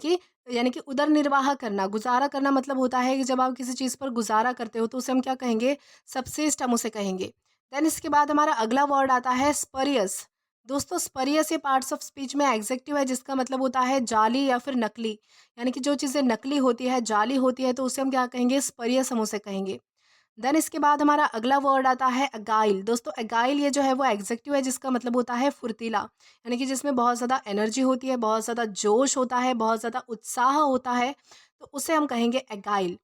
कि उदर निर्वाह करना। गुजारा करना मतलब होता है कि जब आप किसी चीज़ पर गुजारा करते हो, तो उसे हम क्या कहेंगे? सबसिस्ट हम उसे कहेंगे। देन इसके बाद हमारा अगला वर्ड आता है स्परियस। दोस्तों स्परियस ये पार्ट्स ऑफ स्पीच में एग्जेक्टिव है जिसका मतलब होता है जाली या फिर नकली। यानी कि जो चीज़ें नकली होती है, जाली होती है, तो उसे हम क्या कहेंगे? स्परियस हम उसे कहेंगे। देन इसके बाद हमारा अगला वर्ड आता है अगाइल। दोस्तों अगाइल ये जो है वो एग्जेक्टिव है जिसका मतलब होता है फुर्तीला। यानी कि जिसमें बहुत ज़्यादा एनर्जी होती है, बहुत ज़्यादा जोश होता है, बहुत ज़्यादा उत्साह होता है, तो उसे हम कहेंगे अगाइल।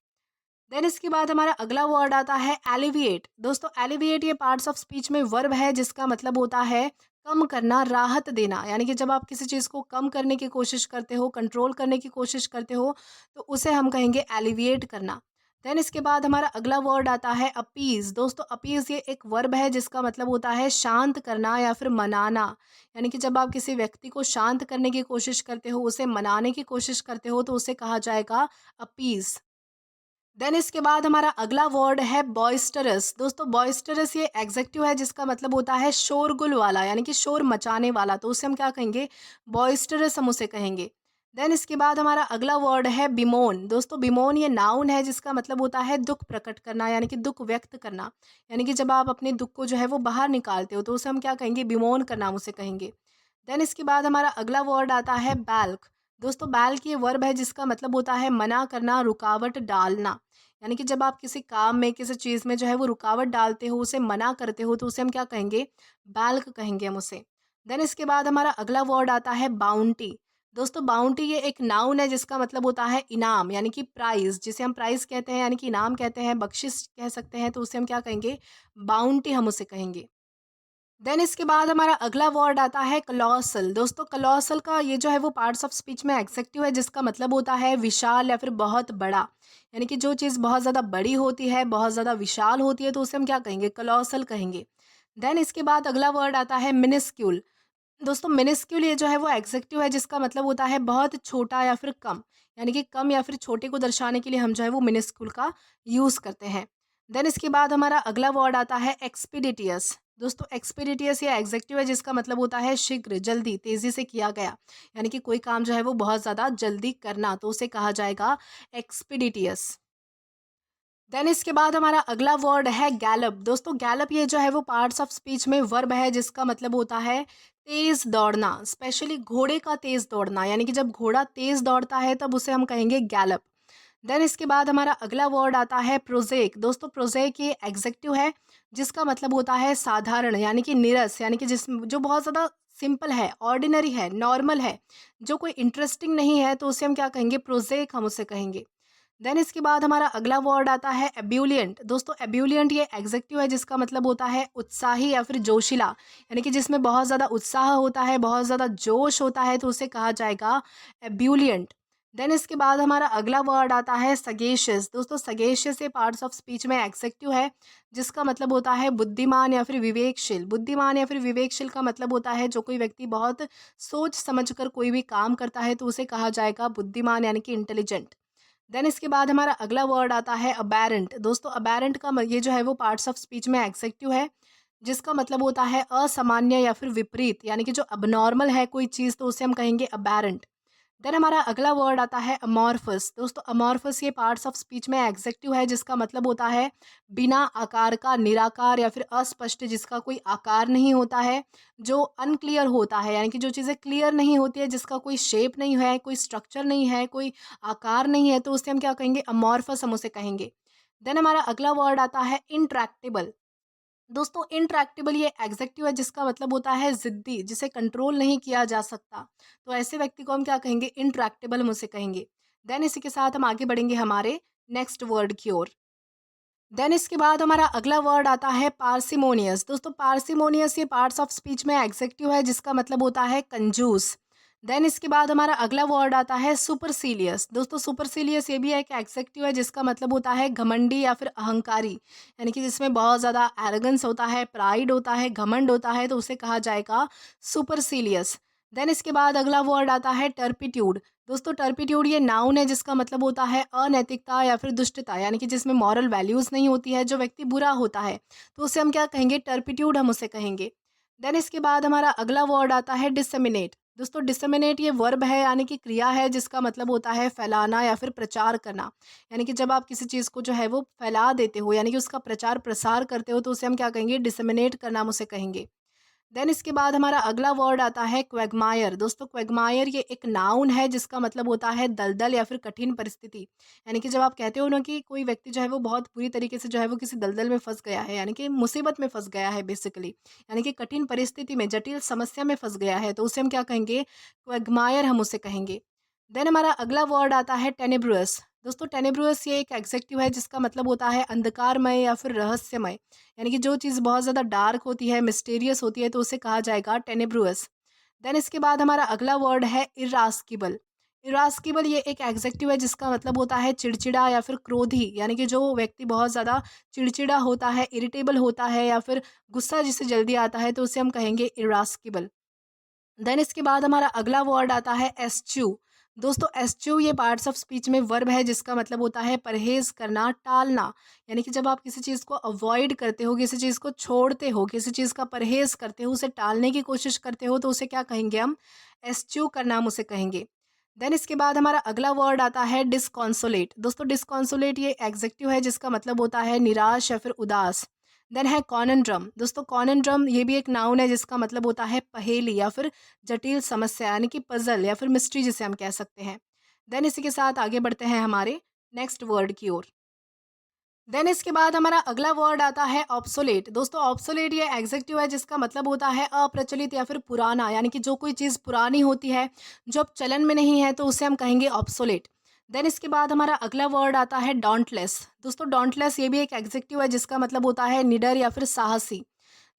देन इसके बाद हमारा अगला वर्ड आता है एलिविएट। दोस्तों एलिविएट ये पार्ट्स ऑफ स्पीच में वर्ब है जिसका मतलब होता है कम करना, राहत देना। यानी कि जब आप किसी चीज़ को कम करने की कोशिश करते हो, कंट्रोल करने की कोशिश करते हो, तो उसे हम कहेंगे एलिविएट करना। देन इसके बाद हमारा अगला वर्ड आता है अपीज। दोस्तों अपीज ये एक वर्ब है जिसका मतलब होता है शांत करना या फिर मनाना। यानी कि जब आप किसी व्यक्ति को शांत करने की कोशिश करते हो, उसे मनाने की कोशिश करते हो, तो उसे कहा जाएगा अपीज। देन इसके बाद हमारा अगला वर्ड है बॉइस्टरस। दोस्तों बॉइस्टरस ये एग्जेक्टिव है जिसका मतलब होता है शोरगुल वाला, यानी कि शोर मचाने वाला, तो उसे हम क्या कहेंगे? बॉइस्टरस हम उसे कहेंगे। देन इसके बाद हमारा अगला वर्ड है बिमोन। दोस्तों बिमोन ये नाउन है जिसका मतलब होता है दुख प्रकट करना, यानी कि दुख व्यक्त करना। यानी कि जब आप अपने दुख को जो है वो बाहर निकालते हो, तो उसे हम क्या कहेंगे? बिमोन का नाम उसे कहेंगे। देन इसके बाद हमारा अगला वर्ड आता है बैल्क। दोस्तों बैल्क ये वर्ब है जिसका मतलब होता है मना करना, रुकावट डालना। यानी कि जब आप किसी काम में, किसी चीज़ में जो है वो रुकावट डालते हो, उसे मना करते हो, तो उसे हम क्या कहेंगे? बैल्क कहेंगे हम उसे। देन इसके बाद हमारा अगला वर्ड आता है बाउंटी। दोस्तों बाउंटी ये एक नाउन है जिसका मतलब होता है इनाम, यानी कि प्राइज़, जिसे हम प्राइज़ कहते हैं, यानी कि इनाम कहते हैं, बख्शिश कह सकते हैं, तो उसे हम क्या कहेंगे? बाउंटी हम उसे कहेंगे। देन इसके बाद हमारा अगला वर्ड आता है कलॉसल। दोस्तों कलॉसल का ये जो है वो पार्ट्स ऑफ स्पीच में एग्जेक्टिव है जिसका मतलब होता है विशाल या फिर बहुत बड़ा। यानी कि जो चीज़ बहुत ज़्यादा बड़ी होती है, बहुत ज़्यादा विशाल होती है, तो उसे हम क्या कहेंगे? कलॉसल कहेंगे। देन इसके बाद अगला वर्ड आता है मिनिस्क्यूल। दोस्तों मिनिस्क्यूल ये जो है वो एग्जेक्टिव है जिसका मतलब होता है बहुत छोटा या फिर कम। यानी कि कम या फिर छोटे को दर्शाने के लिए हम जो है वो मिनिस्क्यूल का यूज़ करते हैं। देन इसके बाद हमारा अगला वर्ड आता है एक्सपीडिटियस। दोस्तों एक्सपीडिटियस ये एग्जेक्टिव है जिसका मतलब होता है शीघ्र, जल्दी, तेज़ी से किया गया। यानी कि कोई काम जो है वो बहुत ज़्यादा जल्दी करना, तो उसे कहा जाएगा एक्सपीडिटियस। देन इसके बाद हमारा अगला वर्ड है गैलप। दोस्तों गैलप ये जो है वो पार्ट्स ऑफ स्पीच में वर्ब है जिसका मतलब होता है तेज दौड़ना, स्पेशली घोड़े का तेज दौड़ना। यानी कि जब घोड़ा तेज दौड़ता है तब उसे हम कहेंगे गैलप। देन इसके बाद हमारा अगला वर्ड आता है प्रोजेक। दोस्तों प्रोजेक ये एग्जेक्टिव है जिसका मतलब होता है साधारण, यानी कि नीरस, यानी कि जिस जो बहुत ज़्यादा सिंपल है, ऑर्डिनरी है, नॉर्मल है, जो कोई इंटरेस्टिंग नहीं है, तो उसे हम क्या कहेंगे? प्रोजेक हम उसे कहेंगे। देन इसके बाद हमारा अगला वर्ड आता है एब्यूलियंट। दोस्तों एब्यूलियंट ये एग्जेक्टिव है जिसका मतलब होता है उत्साही या फिर जोशीला। यानी कि जिसमें बहुत ज़्यादा उत्साह होता है, बहुत ज़्यादा जोश होता है, तो उसे कहा जाएगा एब्यूलियंट। देन इसके बाद हमारा अगला वर्ड आता है सगेशियस। दोस्तों सगेशियस ये पार्ट्स ऑफ स्पीच में एग्जेक्टिव है जिसका मतलब होता है बुद्धिमान या फिर विवेकशील। बुद्धिमान या फिर विवेकशील का मतलब होता है जो कोई व्यक्ति बहुत सोच समझकर कोई भी काम करता है, तो उसे कहा जाएगा बुद्धिमान, यानी कि इंटेलिजेंट। देन इसके बाद हमारा अगला वर्ड आता है अबैरेंट। दोस्तों अबैरेंट का ये जो है वो पार्ट्स ऑफ स्पीच में एग्जेक्टिव है जिसका मतलब होता है असामान्य या फिर विपरीत। यानी कि जो अबनॉर्मल है कोई चीज़, तो उसे हम कहेंगे अबैरेंट। देन हमारा अगला वर्ड आता है अमॉर्फस। दोस्तों अमॉर्फस ये पार्ट्स ऑफ स्पीच में एग्जेक्टिव है जिसका मतलब होता है बिना आकार का, निराकार या फिर अस्पष्ट, जिसका कोई आकार नहीं होता है, जो अनक्लियर होता है। यानी कि जो चीज़ें क्लियर नहीं होती है, जिसका कोई शेप नहीं है, कोई स्ट्रक्चर नहीं है, कोई आकार नहीं है, तो उसे हम क्या कहेंगे? अमॉर्फस हम उसे कहेंगे। देन हमारा अगला वर्ड आता है इंट्रैक्टेबल। दोस्तों इंट्रैक्टेबल ये एग्जेक्टिव है जिसका मतलब होता है ज़िद्दी, जिसे कंट्रोल नहीं किया जा सकता। तो ऐसे व्यक्ति को हम क्या कहेंगे? इंट्रैक्टेबल हम उसे कहेंगे। देन इसी के साथ हम आगे बढ़ेंगे हमारे नेक्स्ट वर्ड की ओर। देन इसके बाद हमारा अगला वर्ड आता है पार्सिमोनियस। दोस्तों पार्सिमोनियस ये पार्ट्स ऑफ स्पीच में एग्जेक्टिव है जिसका मतलब होता है कंजूस। देन इसके बाद हमारा अगला वर्ड आता है सुपरसीलियस। दोस्तों सुपरसीलियस ये भी एक एग्जेक्टिव है जिसका मतलब होता है घमंडी या फिर अहंकारी, यानी कि जिसमें बहुत ज़्यादा एरोगेंस होता है, प्राइड होता है, घमंड होता है, तो उसे कहा जाएगा सुपरसीलियस। देन इसके बाद अगला वर्ड आता है टर्पिट्यूड। दोस्तों टर्पिट्यूड ये नाउन है जिसका मतलब होता है अनैतिकता या फिर दुष्टता, यानी कि जिसमें मॉरल वैल्यूज़ नहीं होती है, जो व्यक्ति बुरा होता है, तो उसे हम क्या कहेंगे? टर्पिट्यूड हम उसे कहेंगे। देन इसके बाद हमारा अगला वर्ड आता है डिसमिनेट। दोस्तों डिसमिनेट ये वर्ब है, यानी कि क्रिया है जिसका मतलब होता है फैलाना या फिर प्रचार करना, यानी कि जब आप किसी चीज़ को जो है वो फैला देते हो, यानी कि उसका प्रचार प्रसार करते हो, तो उसे हम क्या कहेंगे? डिसमिनेट करना हम उसे कहेंगे। देन इसके बाद हमारा अगला वर्ड आता है क्वैगमायर। दोस्तों क्वैगमायर ये एक नाउन है जिसका मतलब होता है दलदल या फिर कठिन परिस्थिति, यानी कि जब आप कहते हो ना कि कोई व्यक्ति जो है वो बहुत बुरी तरीके से जो है वो किसी दलदल में फंस गया है, यानी कि मुसीबत में फंस गया है बेसिकली, यानी कि कठिन परिस्थिति में, जटिल समस्या में फंस गया है, तो उसे हम क्या कहेंगे? क्वैगमायर हम उसे कहेंगे। देन हमारा अगला वर्ड आता है टेनेब्रस। दोस्तों टेनेब्रस ये एक एग्जेक्टिव है जिसका मतलब होता है अंधकारमय या फिर रहस्यमय, यानी कि जो चीज़ बहुत ज़्यादा डार्क होती है, मिस्टीरियस होती है, तो उसे कहा जाएगा टेनेब्रुअस। देन इसके बाद हमारा अगला वर्ड है इरास्किबल। इरास्किबल ये एक एग्जेक्टिव है जिसका मतलब होता है चिड़चिड़ा या फिर क्रोधी, यानी कि जो व्यक्ति बहुत ज़्यादा चिड़चिड़ा होता है, इरिटेबल होता है या फिर गुस्सा जिसे जल्दी आता है, तो उसे हम कहेंगे इरास्किबल। देन इसके बाद हमारा अगला वर्ड आता है एस्च्यू। दोस्तों एस्च्यू ये पार्ट्स ऑफ स्पीच में वर्ब है जिसका मतलब होता है परहेज करना, टालना, यानी कि जब आप किसी चीज़ को अवॉइड करते हो, किसी चीज़ को छोड़ते हो, किसी चीज़ का परहेज करते हो, उसे टालने की कोशिश करते हो, तो उसे क्या कहेंगे हम? एस्च्यू करना हम उसे कहेंगे। देन इसके बाद हमारा अगला वर्ड आता है डिस्कॉन्सोलेट। दोस्तों डिस्कॉन्सोलेट ये एग्जेक्टिव है जिसका मतलब होता है निराश या फिर उदास। देन है कॉननड्रम। दोस्तों कॉननड्रम ये भी एक नाउन है जिसका मतलब होता है पहेली या फिर जटिल समस्या, यानी कि पजल या फिर मिस्ट्री जिसे हम कह सकते हैं। देन इसी के साथ आगे बढ़ते हैं हमारे नेक्स्ट वर्ड की ओर। देन इसके बाद हमारा अगला वर्ड आता है ऑब्सोलेट। दोस्तों ऑब्सोलेट ये एग्जेक्टिव है जिसका मतलब होता है अप्रचलित या फिर पुराना, यानी कि जो कोई चीज़ पुरानी होती है, जो अब चलन में नहीं है, तो उसे हम कहेंगे ऑब्सोलेट। देन इसके बाद हमारा अगला वर्ड आता है डॉन्टलेस। दोस्तों डॉन्टलेस ये भी एक एग्जेक्टिव है जिसका मतलब होता है निडर या फिर साहसी।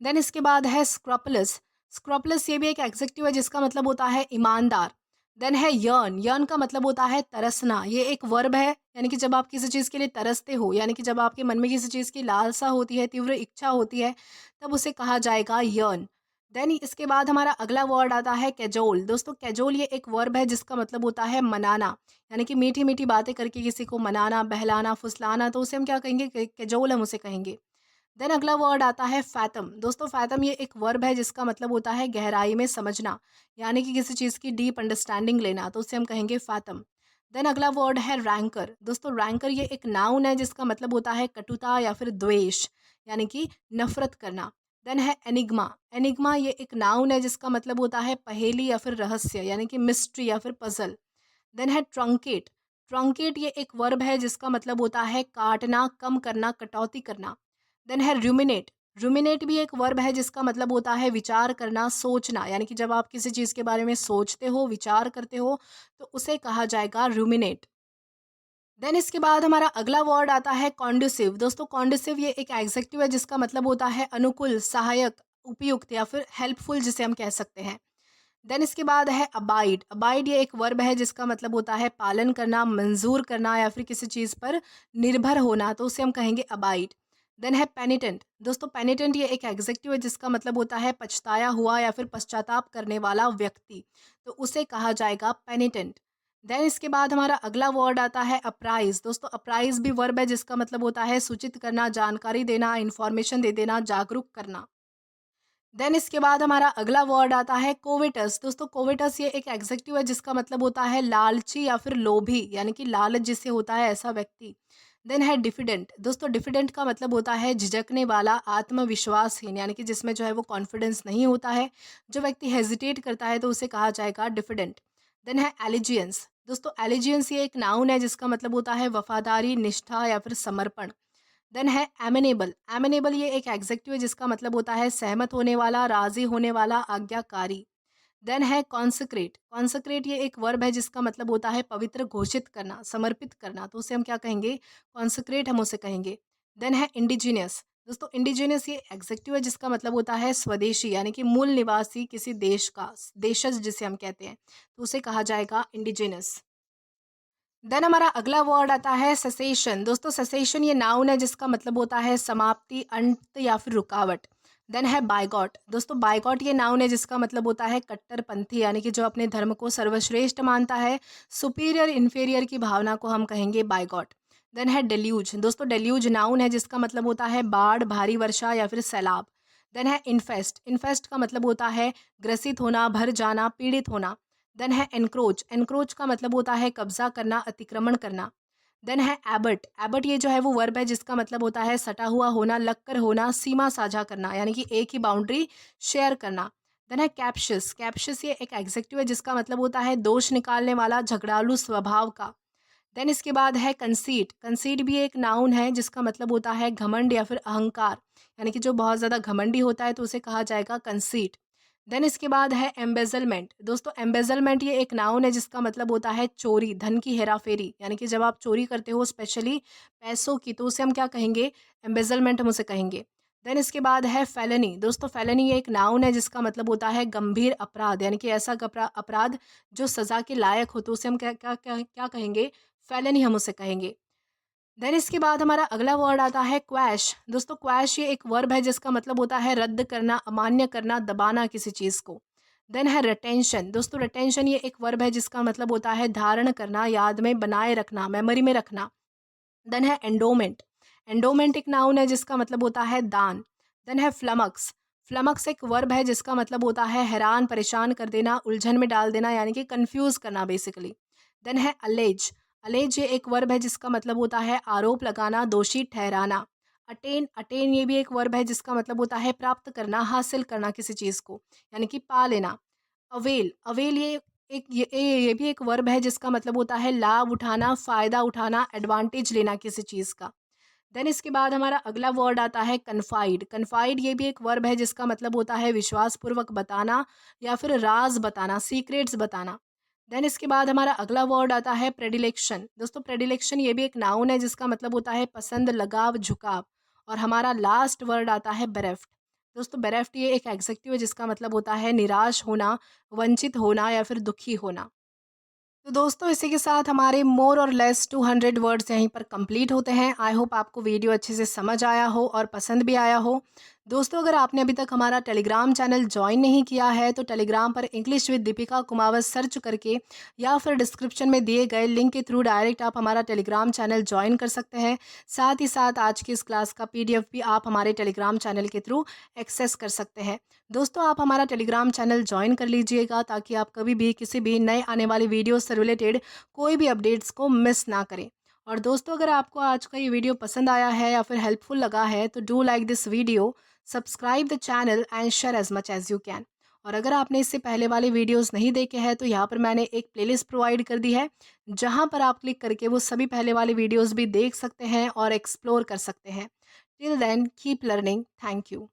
देन इसके बाद है स्क्रपलस। स्क्रपलस ये भी एक एग्जेक्टिव है जिसका मतलब होता है ईमानदार। देन है यर्न। यर्न का मतलब होता है तरसना, ये एक वर्ब है, यानी कि जब आप किसी चीज़ के लिए तरसते हो, यानी कि जब आपके मन में किसी चीज़ की लालसा होती है, तीव्र इच्छा होती है, तब उसे कहा जाएगा यर्न। देन इसके बाद हमारा अगला वर्ड आता है कैजोल। दोस्तों कैजोल ये एक वर्ब है जिसका मतलब होता है मनाना, यानी कि मीठी मीठी बातें करके किसी को मनाना, बहलाना, फुसलाना, तो उसे हम क्या कहेंगे? कैजोल हम उसे कहेंगे। देन अगला वर्ड आता है फैथम। दोस्तों फैथम ये एक वर्ब है जिसका मतलब होता है गहराई में समझना, यानी कि किसी चीज़ की डीप अंडरस्टैंडिंग लेना, तो उसे हम कहेंगे फैथम। देन अगला वर्ड है रैंकर। दोस्तों रैंकर ये एक नाउन है जिसका मतलब होता है कटुता या फिर द्वेष, यानी कि नफरत करना। देन है एनिग्मा। एनिग्मा ये एक नाउन है जिसका मतलब होता है पहेली या फिर रहस्य, यानी कि मिस्ट्री या फिर पजल। देन है ट्रंकेट। ट्रंकेट ये एक वर्ब है जिसका मतलब होता है काटना, कम करना, कटौती करना। देन है रूमिनेट। रूमिनेट भी एक वर्ब है जिसका मतलब होता है विचार करना, सोचना, यानी कि जब आप किसी चीज़ के बारे में सोचते हो, विचार करते हो, तो उसे कहा जाएगा रूमिनेट। देन इसके बाद हमारा अगला वर्ड आता है कॉन्ड्यूसिव। दोस्तों कॉन्ड्यूसिव ये एक एग्जेक्टिव है जिसका मतलब होता है अनुकूल, सहायक, उपयुक्त या फिर हेल्पफुल जिसे हम कह सकते हैं। देन इसके बाद है अबाइड। अबाइड ये एक वर्ब है जिसका मतलब होता है पालन करना, मंजूर करना या फिर किसी चीज़ पर निर्भर होना, तो उसे हम कहेंगे अबाइड। देन है पेनिटेंट। दोस्तों पेनिटेंट ये एक एग्जेक्टिव है जिसका मतलब होता है पछताया हुआ या फिर पश्चाताप करने वाला व्यक्ति, तो उसे कहा जाएगा पेनिटेंट। देन इसके बाद हमारा अगला वर्ड आता है अप्राइज। दोस्तों अप्राइज भी वर्ब है जिसका मतलब होता है सूचित करना, जानकारी देना, इंफॉर्मेशन दे देना, जागरूक करना। देन इसके बाद हमारा अगला वर्ड आता है कोविटस। दोस्तों कोविटस ये एक एग्जेक्टिव है जिसका मतलब होता है लालची या फिर लोभी, यानी कि लालच जिसे होता है ऐसा व्यक्ति। देन है डिफिडेंट। दोस्तों डिफिडेंट का मतलब होता है झिझकने वाला, आत्मविश्वासहीन, यानी कि जिसमें जो है वो कॉन्फिडेंस नहीं होता है, जो व्यक्ति हेजिटेट करता है, तो उसे कहा जाएगा डिफिडेंट। देन है एलिजियंस। दोस्तों एलिजियंस ये एक नाउन है जिसका मतलब होता है वफादारी, निष्ठा या फिर समर्पण। देन है एमेनेबल। एमेनेबल ये एक एग्जेक्टिव है जिसका मतलब होता है सहमत होने वाला, राजी होने वाला, आज्ञाकारी। देन है कॉन्सेक्रेट। कॉन्सेक्रेट ये एक वर्ब है जिसका मतलब होता है पवित्र घोषित करना, समर्पित करना, तो उसे हम क्या कहेंगे? कॉन्सेक्रेट हम उसे कहेंगे। देन है इंडिजिनियस। दोस्तों इंडिजिनियस ये एग्जेक्टिव है जिसका मतलब होता है स्वदेशी, यानी कि मूल निवासी किसी देश का, देशज जिसे हम कहते हैं, तो उसे कहा जाएगा इंडिजिनस। देन हमारा अगला वर्ड आता है सेसेशन। दोस्तों सेसेशन ये नाउन है जिसका मतलब होता है समाप्ति, अंत या फिर रुकावट। देन है बायगॉट। दोस्तों बायगॉट ये नाउन है जिसका मतलब होता है कट्टरपंथी, यानी कि जो अपने धर्म को सर्वश्रेष्ठ मानता है, सुपीरियर इन्फीरियर की भावना को हम कहेंगे बायगॉट। देन है डेल्यूज। दोस्तों डेल्यूज नाउन है जिसका मतलब होता है बाढ़, भारी वर्षा या फिर सैलाब। देन है इन्फेस्ट। इन्फेस्ट का मतलब होता है ग्रसित होना, भर जाना, पीड़ित होना। देन है एनक्रोच। एनक्रोच का मतलब होता है कब्जा करना, अतिक्रमण करना। देन है एबट। एबट ये जो है वो वर्ब है जिसका मतलब होता है सटा हुआ होना, लगकर होना, सीमा साझा करना, यानी कि एक ही बाउंड्री शेयर करना। देन है कैप्शियस। कैप्शियस ये एक एग्जेक्टिव है जिसका मतलब होता है दोष निकालने वाला, झगड़ालू स्वभाव का। देन इसके बाद है कंसीट। कंसीट भी एक नाउन है जिसका मतलब होता है घमंड या फिर अहंकार, यानी कि जो बहुत ज़्यादा घमंडी होता है तो उसे कहा जाएगा कंसीट। देन इसके बाद है एम्बेजलमेंट। दोस्तों एम्बेजलमेंट ये एक नाउन है जिसका मतलब होता है चोरी, धन की हेराफेरी, यानी कि जब आप चोरी करते हो स्पेशली पैसों की, तो उसे हम क्या कहेंगे? एम्बेजलमेंट हम उसे कहेंगे। देन इसके बाद है फेलनी। दोस्तों फेलनी ये एक नाउन है जिसका मतलब होता है गंभीर अपराध, यानी कि ऐसा अपराध जो सजा के लायक हो, तो उसे हम क्या क्या क्या, क्या कहेंगे? फेलनी हम उसे कहेंगे। देन इसके बाद हमारा अगला वर्ड आता है क्वैश। दोस्तों क्वैश ये एक वर्ब है जिसका मतलब होता है रद्द करना, अमान्य करना, दबाना किसी चीज़ को। देन है रिटेंशन। दोस्तों रिटेंशन ये एक वर्ब है जिसका मतलब होता है धारण करना, याद में बनाए रखना, मेमोरी में रखना। देन है एंडोमेंट। एंडोमेंट एक नाउन है जिसका मतलब होता है दान। देन है फ्लमक्स। फ्लमक्स एक वर्ब है जिसका मतलब होता है हैरान, परेशान कर देना, उलझन में डाल देना, यानी कि कंफ्यूज करना बेसिकली। देन है अलेज। अलेज ये एक वर्ब है जिसका मतलब होता है आरोप लगाना, दोषी ठहराना। अटेन। अटेन ये भी एक वर्ब है जिसका मतलब होता है प्राप्त करना, हासिल करना किसी चीज़ को, यानी कि पा लेना। अवेल। अवेल ये भी एक वर्ब है जिसका मतलब होता है लाभ उठाना, फ़ायदा उठाना, एडवांटेज लेना किसी चीज़ का। देन इसके बाद हमारा अगला वर्ड आता है कन्फाइड। कन्फाइड ये भी एक वर्ब है जिसका मतलब होता है विश्वासपूर्वक बताना या फिर राज बताना, सीक्रेट्स बताना। देन इसके बाद हमारा अगला वर्ड आता है प्रेडिलेक्शन। दोस्तों प्रेडिलेक्शन ये भी एक नाउन है जिसका मतलब होता है पसंद, लगाव, झुकाव। और हमारा लास्ट वर्ड आता है बेरेफ्ट। दोस्तों बेरेफ्ट ये एक एग्जेक्टिव है जिसका मतलब होता है निराश होना, वंचित होना या फिर दुखी होना। तो दोस्तों इसी के साथ हमारे मोर और लेस 200 वर्ड्स यहीं पर कंप्लीट होते हैं। आई होप आपको वीडियो अच्छे से समझ आया हो और पसंद भी आया हो। दोस्तों अगर आपने अभी तक हमारा टेलीग्राम चैनल ज्वाइन नहीं किया है तो टेलीग्राम पर English with Deepika Kumawat search करके या फिर डिस्क्रिप्शन में दिए गए लिंक के थ्रू डायरेक्ट आप हमारा टेलीग्राम चैनल ज्वाइन कर सकते हैं। साथ ही साथ आज की इस क्लास का PDF भी आप हमारे टेलीग्राम चैनल के थ्रू एक्सेस कर सकते हैं। दोस्तों आप हमारा टेलीग्राम चैनल ज्वाइन कर लीजिएगा ताकि आप कभी भी किसी भी नए आने वाली वीडियो से रिलेटेड कोई भी अपडेट्स को मिस ना करें। और दोस्तों अगर आपको आज का ये वीडियो पसंद आया है या फिर हेल्पफुल लगा है तो do like this video, subscribe the channel and share as much as you can. और अगर आपने इससे पहले वाले वीडियोस नहीं देखे हैं तो यहाँ पर मैंने एक प्लेलिस्ट प्रोवाइड कर दी है जहाँ पर आप क्लिक करके वो सभी पहले वाले वीडियोस भी देख सकते हैं और एक्सप्लोर कर सकते हैं। Till then keep learning. Thank you.